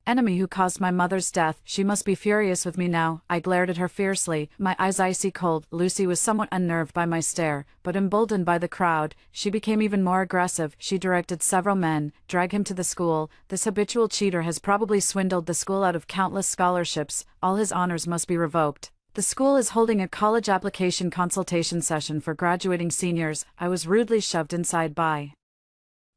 enemy who caused my mother's death. She must be furious with me now. I glared at her fiercely, my eyes icy cold. Lucy was somewhat unnerved by my stare, but emboldened by the crowd, she became even more aggressive. She directed several men, "Drag him to the school. This habitual cheater has probably swindled the school out of countless scholarships. All his honors must be revoked. The school is holding a college application consultation session for graduating seniors." I was rudely shoved inside by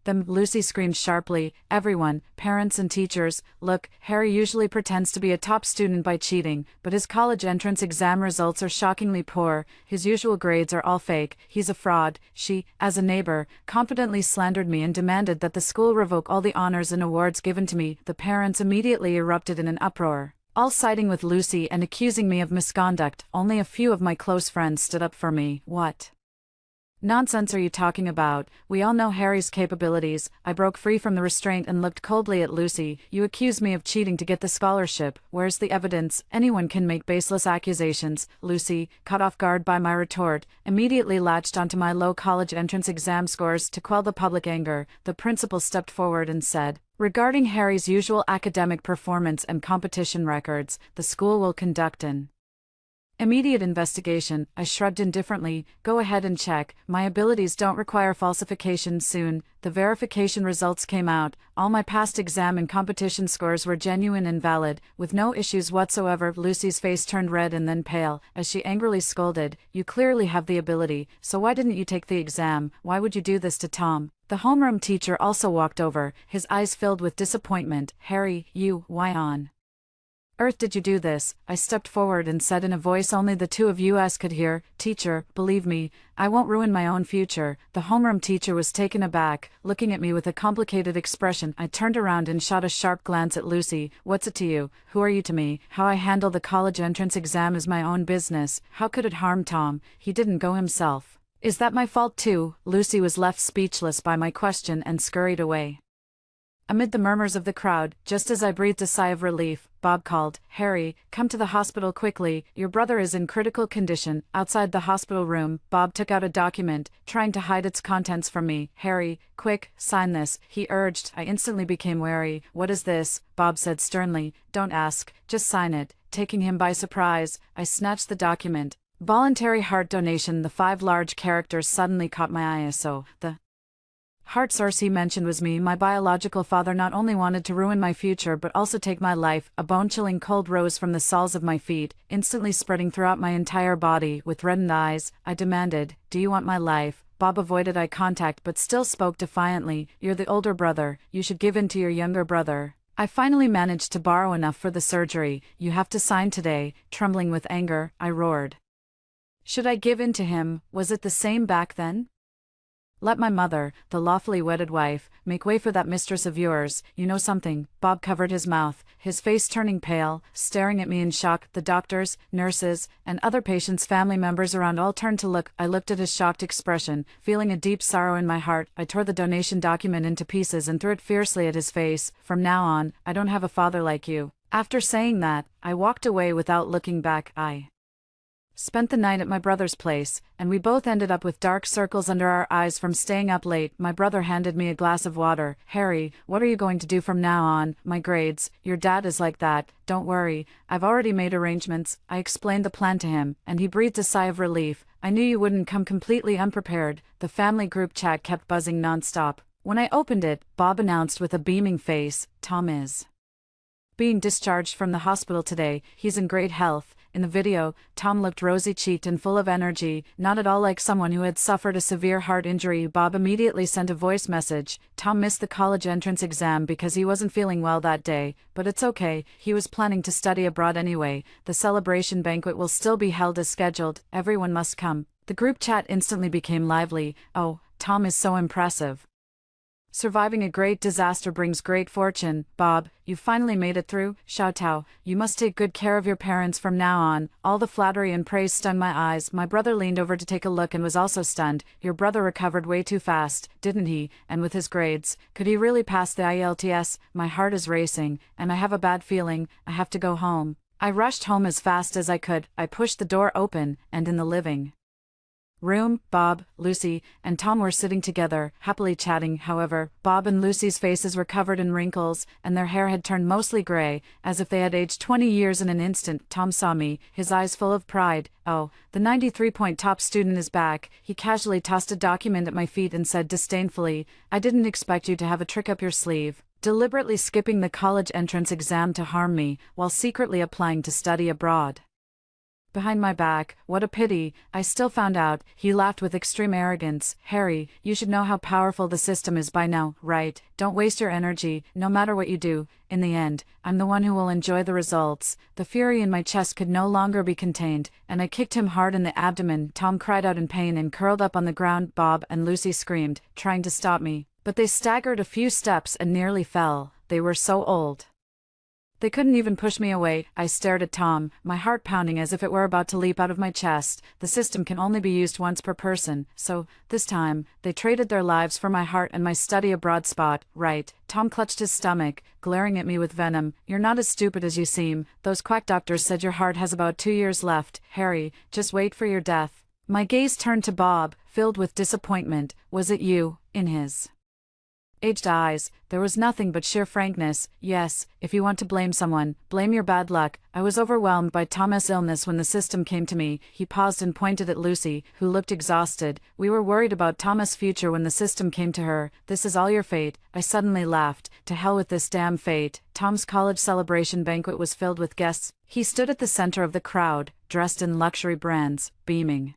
them. Lucy screamed sharply, "Everyone, parents and teachers, look, Harry usually pretends to be a top student by cheating, but his college entrance exam results are shockingly poor. His usual grades are all fake. He's a fraud." She, as a neighbor, confidently slandered me and demanded that the school revoke all the honors and awards given to me. The parents immediately erupted in an uproar, all siding with Lucy and accusing me of misconduct. Only a few of my close friends stood up for me. "What nonsense are you talking about? We all know Harry's capabilities." I broke free from the restraint and looked coldly at Lucy. "You accuse me of cheating to get the scholarship. Where's the evidence?" "Anyone can make baseless accusations." Lucy, caught off guard by my retort, immediately latched onto my low college entrance exam scores. To quell the public anger, the principal stepped forward and said, "Regarding Harry's usual academic performance and competition records, the school will conduct an immediate investigation." I shrugged indifferently. "Go ahead and check. My abilities don't require falsification." Soon, the verification results came out. All my past exam and competition scores were genuine and valid, with no issues whatsoever. Lucy's face turned red and then pale, as she angrily scolded, "You clearly have the ability, so why didn't you take the exam? Why would you do this to Tom?" The homeroom teacher also walked over, his eyes filled with disappointment. "Harry, why on earth did you do this?" I stepped forward and said in a voice only the two of us could hear, "Teacher, believe me, I won't ruin my own future." The homeroom teacher was taken aback, looking at me with a complicated expression. I turned around and shot a sharp glance at Lucy. "What's it to you? Who are you to me? How I handle the college entrance exam is my own business. How could it harm Tom? He didn't go himself. Is that my fault too?" Lucy was left speechless by my question and scurried away. Amid the murmurs of the crowd, just as I breathed a sigh of relief, Bob called, "Harry, come to the hospital quickly. Your brother is in critical condition." Outside the hospital room, Bob took out a document, trying to hide its contents from me. "Harry, quick, sign this," he urged. I instantly became wary. "What is this?" Bob said sternly. "Don't ask, just sign it." Taking him by surprise, I snatched the document. "Voluntary heart donation." The 5 large characters suddenly caught my eye. So, the heart source he mentioned was me. My biological father not only wanted to ruin my future but also take my life. A bone-chilling cold rose from the soles of my feet, instantly spreading throughout my entire body. With reddened eyes, I demanded, "Do you want my life?" Bob avoided eye contact but still spoke defiantly. "You're the older brother, you should give in to your younger brother." I finally managed to borrow enough for the surgery. "You have to sign today." Trembling with anger, I roared. Should I give in to him? Was it the same back then? "Let my mother, the lawfully wedded wife, make way for that mistress of yours. You know something." Bob covered his mouth, his face turning pale, staring at me in shock. The doctors, nurses, and other patients' family members around all turned to look. I looked at his shocked expression, feeling a deep sorrow in my heart. I tore the donation document into pieces and threw it fiercely at his face. "From now on, I don't have a father like you." After saying that, I walked away without looking back. I spent the night at my brother's place, and we both ended up with dark circles under our eyes from staying up late. My brother handed me a glass of water. "Harry, what are you going to do from now on?" "My grades. Your dad is like that. Don't worry, I've already made arrangements." I explained the plan to him, and he breathed a sigh of relief. "I knew you wouldn't come completely unprepared." The family group chat kept buzzing nonstop. When I opened it, Bob announced with a beaming face, "Tom is being discharged from the hospital today. He's in great health." In the video, Tom looked rosy-cheeked and full of energy, not at all like someone who had suffered a severe heart injury. Bob immediately sent a voice message. Tom missed the college entrance exam because he wasn't feeling well that day, but it's okay, he was planning to study abroad anyway. The celebration banquet will still be held as scheduled, everyone must come. The group chat instantly became lively. Oh, Tom is so impressive. Surviving a great disaster brings great fortune. Bob, you finally made it through. Xiaotao, you must take good care of your parents from now on. All the flattery and praise stung my eyes. My brother leaned over to take a look and was also stunned. Your brother recovered way too fast, didn't he? And with his grades, could he really pass the IELTS? My heart is racing, and I have a bad feeling. I have to go home. I rushed home as fast as I could. I pushed the door open, and in the living room, Bob, Lucy, and Tom were sitting together, happily chatting. However, Bob and Lucy's faces were covered in wrinkles, and their hair had turned mostly gray, as if they had aged 20 years in an instant. Tom saw me, his eyes full of pride. Oh, the 93-point top student is back. He casually tossed a document at my feet and said disdainfully, I didn't expect you to have a trick up your sleeve, deliberately skipping the college entrance exam to harm me, while secretly applying to study abroad. Behind my back, what a pity, I still found out. He laughed with extreme arrogance. Harry, you should know how powerful the system is by now, right? Don't waste your energy, no matter what you do. In the end, I'm the one who will enjoy the results. The fury in my chest could no longer be contained, and I kicked him hard in the abdomen. Tom cried out in pain and curled up on the ground. Bob and Lucy screamed, trying to stop me, but they staggered a few steps and nearly fell. They were so old. They couldn't even push me away. I stared at Tom, my heart pounding as if it were about to leap out of my chest. The system can only be used once per person, so, this time, they traded their lives for my heart and my study abroad spot, right? Tom clutched his stomach, glaring at me with venom. You're not as stupid as you seem. Those quack doctors said your heart has about 2 years left. Harry, just wait for your death. My gaze turned to Bob, filled with disappointment. Was it you? In his aged eyes, there was nothing but sheer frankness. Yes, if you want to blame someone, blame your bad luck. I was overwhelmed by Thomas' illness when the system came to me. He paused and pointed at Lucy, who looked exhausted. We were worried about Thomas' future when the system came to her. This is all your fate. I suddenly laughed. To hell with this damn fate. Tom's college celebration banquet was filled with guests. He stood at the center of the crowd, dressed in luxury brands, beaming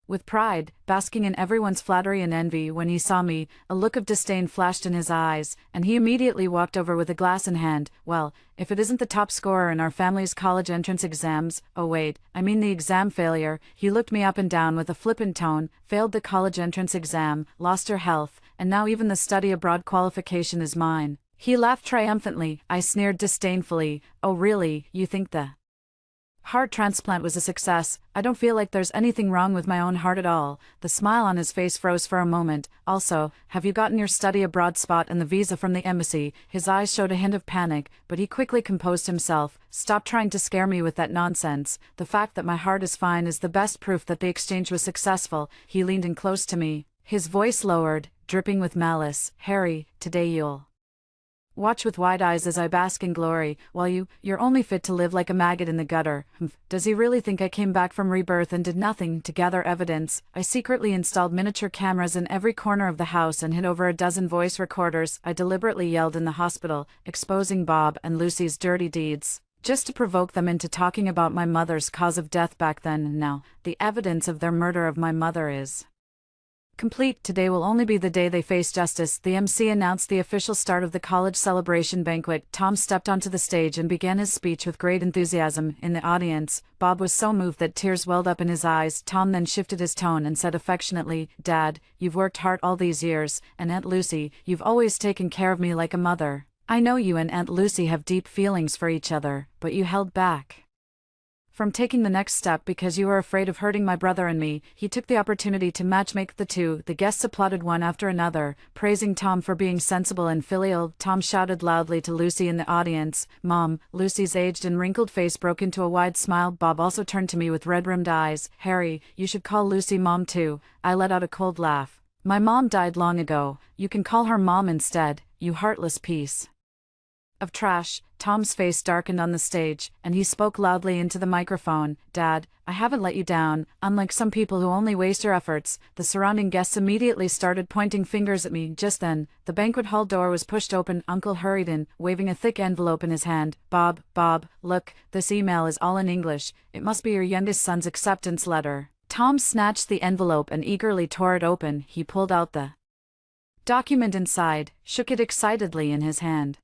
with pride, basking in everyone's flattery and envy. When he saw me, a look of disdain flashed in his eyes, and he immediately walked over with a glass in hand. Well, if it isn't the top scorer in our family's college entrance exams, oh wait, I mean the exam failure. He looked me up and down with a flippant tone. Failed the college entrance exam, lost her health, and now even the study abroad qualification is mine. He laughed triumphantly. I sneered disdainfully. Oh really, you think the heart transplant was a success? I don't feel like there's anything wrong with my own heart at all. The smile on his face froze for a moment. Also, have you gotten your study abroad spot and the visa from the embassy? His eyes showed a hint of panic, but he quickly composed himself. Stop trying to scare me with that nonsense. The fact that my heart is fine is the best proof that the exchange was successful. He leaned in close to me, his voice lowered, dripping with malice. Harry, today you'll watch with wide eyes as I bask in glory, while you're only fit to live like a maggot in the gutter. Does he really think I came back from rebirth and did nothing to gather evidence? I secretly installed miniature cameras in every corner of the house and hid over a dozen voice recorders. I deliberately yelled in the hospital, exposing Bob and Lucy's dirty deeds, just to provoke them into talking about my mother's cause of death back then and now. The evidence of their murder of my mother is complete. Today will only be the day they face justice. The MC announced the official start of the college celebration banquet. Tom stepped onto the stage and began his speech with great enthusiasm. In the audience, Bob was so moved that tears welled up in his eyes. Tom then shifted his tone and said affectionately, Dad, you've worked hard all these years, and Aunt Lucy, you've always taken care of me like a mother. I know you and Aunt Lucy have deep feelings for each other, but you held back from taking the next step because you were afraid of hurting my brother and me. He took the opportunity to matchmake the two. The guests applauded one after another, praising Tom for being sensible and filial. Tom shouted loudly to Lucy in the audience, Mom. Lucy's aged and wrinkled face broke into a wide smile. Bob also turned to me with red-rimmed eyes. Harry, you should call Lucy Mom too. I let out a cold laugh. My mom died long ago. You can call her Mom instead, you heartless piece of trash. Tom's face darkened on the stage, and he spoke loudly into the microphone. Dad, I haven't let you down. Unlike some people who only waste your efforts. The surrounding guests immediately started pointing fingers at me. Just then, the banquet hall door was pushed open. Uncle hurried in, waving a thick envelope in his hand. Bob, look, this email is all in English. It must be your youngest son's acceptance letter. Tom snatched the envelope and eagerly tore it open. He pulled out the document inside, shook it excitedly in his hand,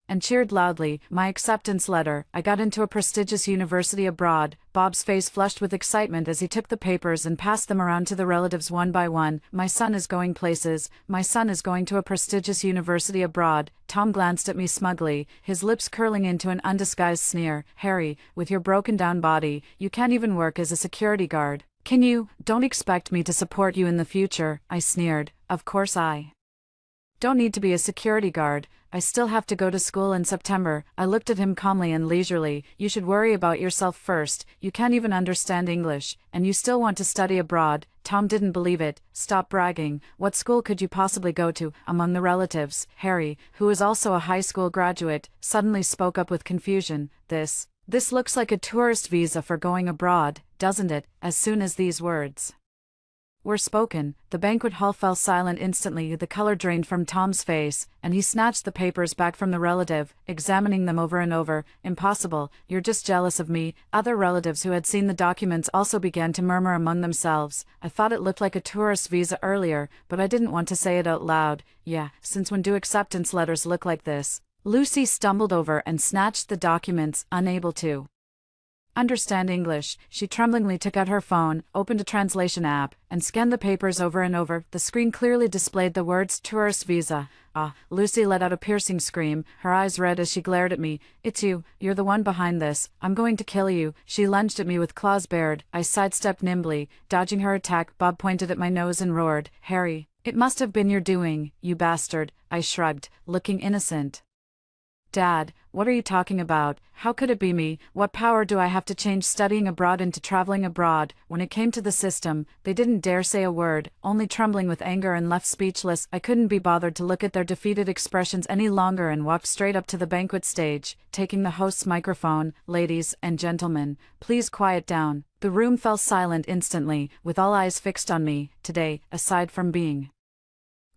and cheered loudly. My acceptance letter. I got into a prestigious university abroad. Bob's face flushed with excitement as he took the papers and passed them around to the relatives one by one. My son is going places. My son is going to a prestigious university abroad. Tom glanced at me smugly, his lips curling into an undisguised sneer. Harry, with your broken-down body, you can't even work as a security guard. Can you? Don't expect me to support you in the future, I sneered. Of course I don't need to be a security guard. I still have to go to school in September. I looked at him calmly and leisurely. You should worry about yourself first. You can't even understand English, and you still want to study abroad. Tom didn't believe it. Stop bragging. What school could you possibly go to? Among the relatives, Harry, who was also a high school graduate, suddenly spoke up with confusion. This looks like a tourist visa for going abroad, doesn't it? As soon as these words were spoken, the banquet hall fell silent instantly. The color drained from Tom's face, and he snatched the papers back from the relative, examining them over and over. Impossible, you're just jealous of me. Other relatives who had seen the documents also began to murmur among themselves. I thought it looked like a tourist visa earlier, but I didn't want to say it out loud. Yeah, since when do acceptance letters look like this? Lucy stumbled over and snatched the documents, unable to understand English. She tremblingly took out her phone, opened a translation app, and scanned the papers over and over. The screen clearly displayed the words tourist visa. Ah, Lucy let out a piercing scream, her eyes red as she glared at me. It's you, you're the one behind this. I'm going to kill you. She lunged at me with claws bared. I sidestepped nimbly, dodging her attack. Bob pointed at my nose and roared, Harry, it must have been your doing, you bastard. I shrugged, looking innocent. Dad, what are you talking about? How could it be me? What power do I have to change studying abroad into traveling abroad? When it came to the system, they didn't dare say a word, only trembling with anger and left speechless. I couldn't be bothered to look at their defeated expressions any longer and walked straight up to the banquet stage, taking the host's microphone. Ladies and gentlemen, please quiet down. The room fell silent instantly, with all eyes fixed on me. Today, aside from being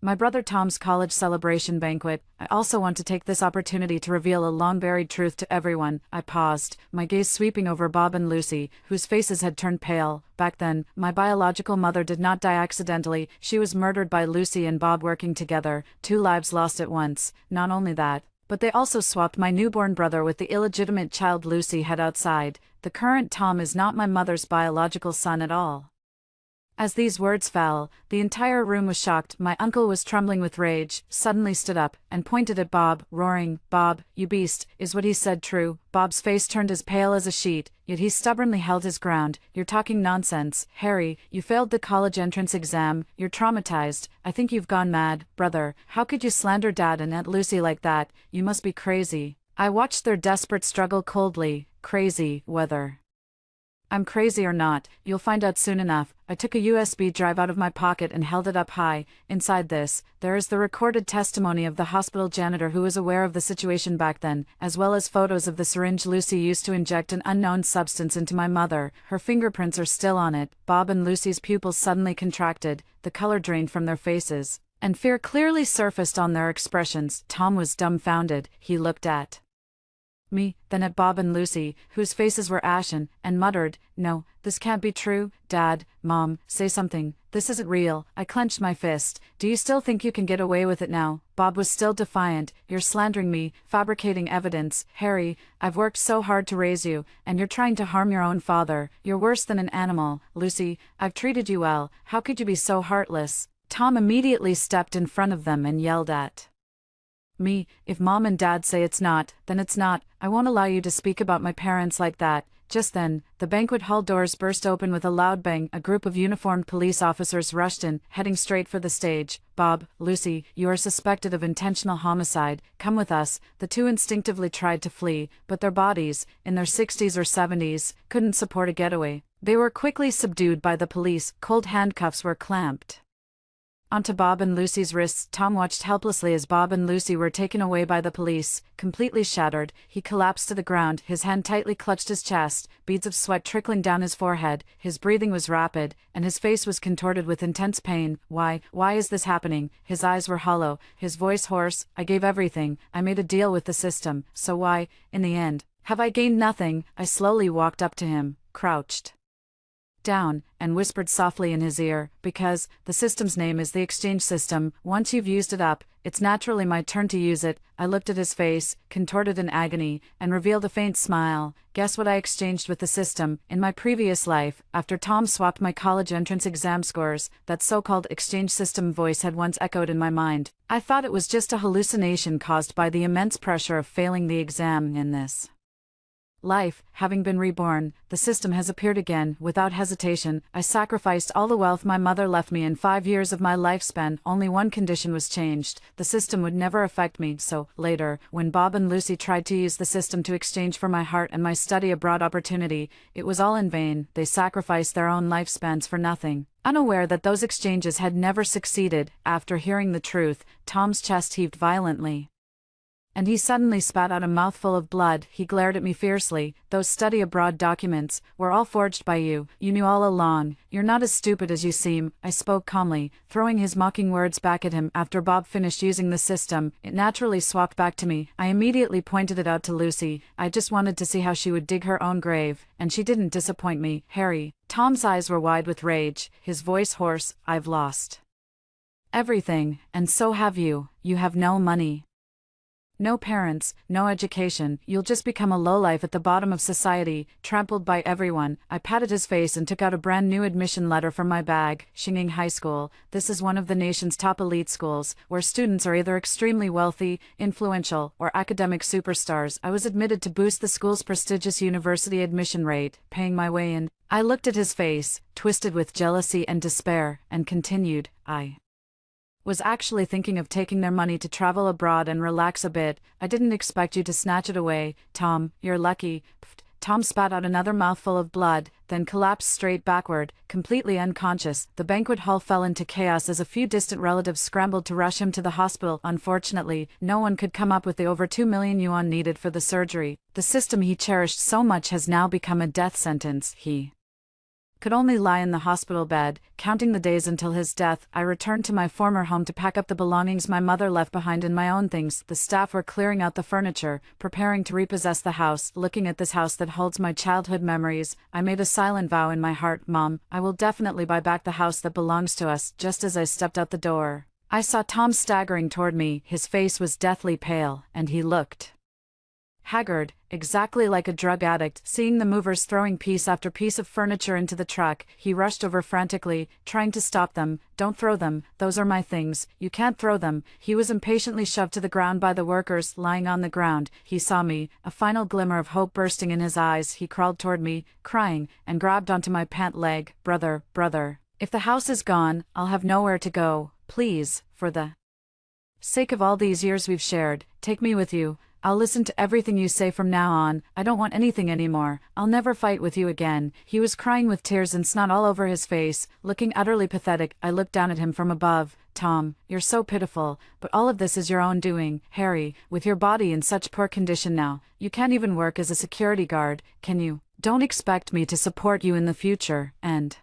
my brother Tom's college celebration banquet, I also want to take this opportunity to reveal a long-buried truth to everyone. I paused, my gaze sweeping over Bob and Lucy, whose faces had turned pale. Back then, my biological mother did not die accidentally. She was murdered by Lucy and Bob working together, 2 lives lost at once. Not only that, but they also swapped my newborn brother with the illegitimate child Lucy had outside. The current Tom is not my mother's biological son at all. As these words fell, the entire room was shocked. My uncle was trembling with rage, suddenly stood up, and pointed at Bob, roaring, Bob, you beast, is what he said true? Bob's face turned as pale as a sheet, yet he stubbornly held his ground. You're talking nonsense. Harry, you failed the college entrance exam, you're traumatized. I think you've gone mad. Brother, how could you slander Dad and Aunt Lucy like that? You must be crazy. I watched their desperate struggle coldly. Crazy, whether I'm crazy or not, you'll find out soon enough. I took a USB drive out of my pocket and held it up high. Inside this, there is the recorded testimony of the hospital janitor who was aware of the situation back then, as well as photos of the syringe Lucy used to inject an unknown substance into my mother. Her fingerprints are still on it. Bob and Lucy's pupils suddenly contracted, the color drained from their faces, and fear clearly surfaced on their expressions. Tom was dumbfounded. He looked at me, then at Bob and Lucy, whose faces were ashen, and muttered, No, this can't be true. Dad, Mom, say something. This isn't real. I clenched my fist. Do you still think you can get away with it now? Bob was still defiant. You're slandering me, fabricating evidence. Harry, I've worked so hard to raise you, and you're trying to harm your own father. You're worse than an animal. Lucy, I've treated you well. How could you be so heartless? Tom immediately stepped in front of them and yelled at me, if Mom and Dad say it's not, then it's not. I won't allow you to speak about my parents like that. Just then, the banquet hall doors burst open with a loud bang. A group of uniformed police officers rushed in, heading straight for the stage. Bob, Lucy, you are suspected of intentional homicide. Come with us. The two instinctively tried to flee, but their bodies, in their 60s or 70s, couldn't support a getaway. They were quickly subdued by the police. Cold handcuffs were clamped Onto Bob and Lucy's wrists. Tom watched helplessly as Bob and Lucy were taken away by the police. Completely shattered, he collapsed to the ground, his hand tightly clutched his chest, beads of sweat trickling down his forehead, his breathing was rapid, and his face was contorted with intense pain. Why is this happening? His eyes were hollow, his voice hoarse. I gave everything, I made a deal with the system, so why, in the end, have I gained nothing? I slowly walked up to him, crouched down, and whispered softly in his ear, because the system's name is the exchange system. Once you've used it up, it's naturally my turn to use it. I looked at his face, contorted in agony, and revealed a faint smile. Guess what I exchanged with the system? In my previous life, after Tom swapped my college entrance exam scores, that so-called exchange system voice had once echoed in my mind. I thought it was just a hallucination caused by the immense pressure of failing the exam. In this life, having been reborn, the system has appeared again. Without hesitation, I sacrificed all the wealth my mother left me in 5 years of my lifespan. Only one condition was changed: the system would never affect me. So, later, when Bob and Lucy tried to use the system to exchange for my heart and my study abroad opportunity, it was all in vain. They sacrificed their own lifespans for nothing. Unaware that those exchanges had never succeeded, after hearing the truth, Tom's chest heaved violently, and he suddenly spat out a mouthful of blood. He glared at me fiercely. Those study abroad documents were all forged by you. You knew all along. You're not as stupid as you seem. I spoke calmly, throwing his mocking words back at him. After Bob finished using the system, it naturally swapped back to me. I immediately pointed it out to Lucy. I just wanted to see how she would dig her own grave, and she didn't disappoint me. Harry. Tom's eyes were wide with rage, his voice hoarse. I've lost everything, and so have you. You have no money, no parents, no education. You'll just become a lowlife at the bottom of society, trampled by everyone. I patted his face and took out a brand new admission letter from my bag. Xingning High School. This is one of the nation's top elite schools, where students are either extremely wealthy, influential, or academic superstars. I was admitted to boost the school's prestigious university admission rate, paying my way in. I looked at his face, twisted with jealousy and despair, and continued, I was actually thinking of taking their money to travel abroad and relax a bit. I didn't expect you to snatch it away, Tom. You're lucky. Pfft. Tom spat out another mouthful of blood, then collapsed straight backward, completely unconscious. The banquet hall fell into chaos as a few distant relatives scrambled to rush him to the hospital. Unfortunately, no one could come up with the over 2 million yuan needed for the surgery. The system he cherished so much has now become a death sentence. He could only lie in the hospital bed, counting the days until his death. I returned to my former home to pack up the belongings my mother left behind and my own things. The staff were clearing out the furniture, preparing to repossess the house. Looking at this house that holds my childhood memories, I made a silent vow in my heart. Mom, I will definitely buy back the house that belongs to us. Just as I stepped out the door, I saw Tom staggering toward me. His face was deathly pale, and he looked haggard, exactly like a drug addict. Seeing the movers throwing piece after piece of furniture into the truck, he rushed over frantically, trying to stop them. Don't throw them, those are my things, you can't throw them. He was impatiently shoved to the ground by the workers. Lying on the ground, he saw me, a final glimmer of hope bursting in his eyes. He crawled toward me, crying, and grabbed onto my pant leg. Brother, if the house is gone, I'll have nowhere to go. Please, for the sake of all these years we've shared, take me with you. I'll listen to everything you say from now on. I don't want anything anymore. I'll never fight with you again. He was crying with tears and snot all over his face, looking utterly pathetic. I looked down at him from above. Tom, you're so pitiful, but all of this is your own doing. Harry, with your body in such poor condition now, you can't even work as a security guard, can you? Don't expect me to support you in the future, and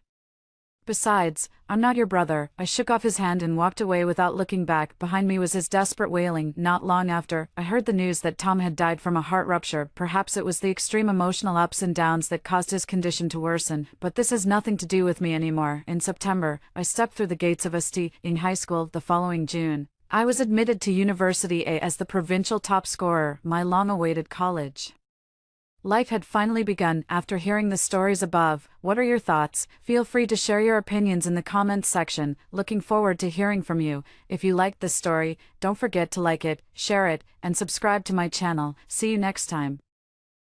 besides, I'm not your brother. I shook off his hand and walked away without looking back. Behind me was his desperate wailing. Not long after, I heard the news that Tom had died from a heart rupture. Perhaps it was the extreme emotional ups and downs that caused his condition to worsen, but this has nothing to do with me anymore. In September, I stepped through the gates of Xingning High School. The following June, I was admitted to University A as the provincial top scorer. My long-awaited college life had finally begun. After hearing the stories above, what are your thoughts? Feel free to share your opinions in the comments section. Looking forward to hearing from you. If you liked this story, don't forget to like it, share it, and subscribe to my channel. See you next time.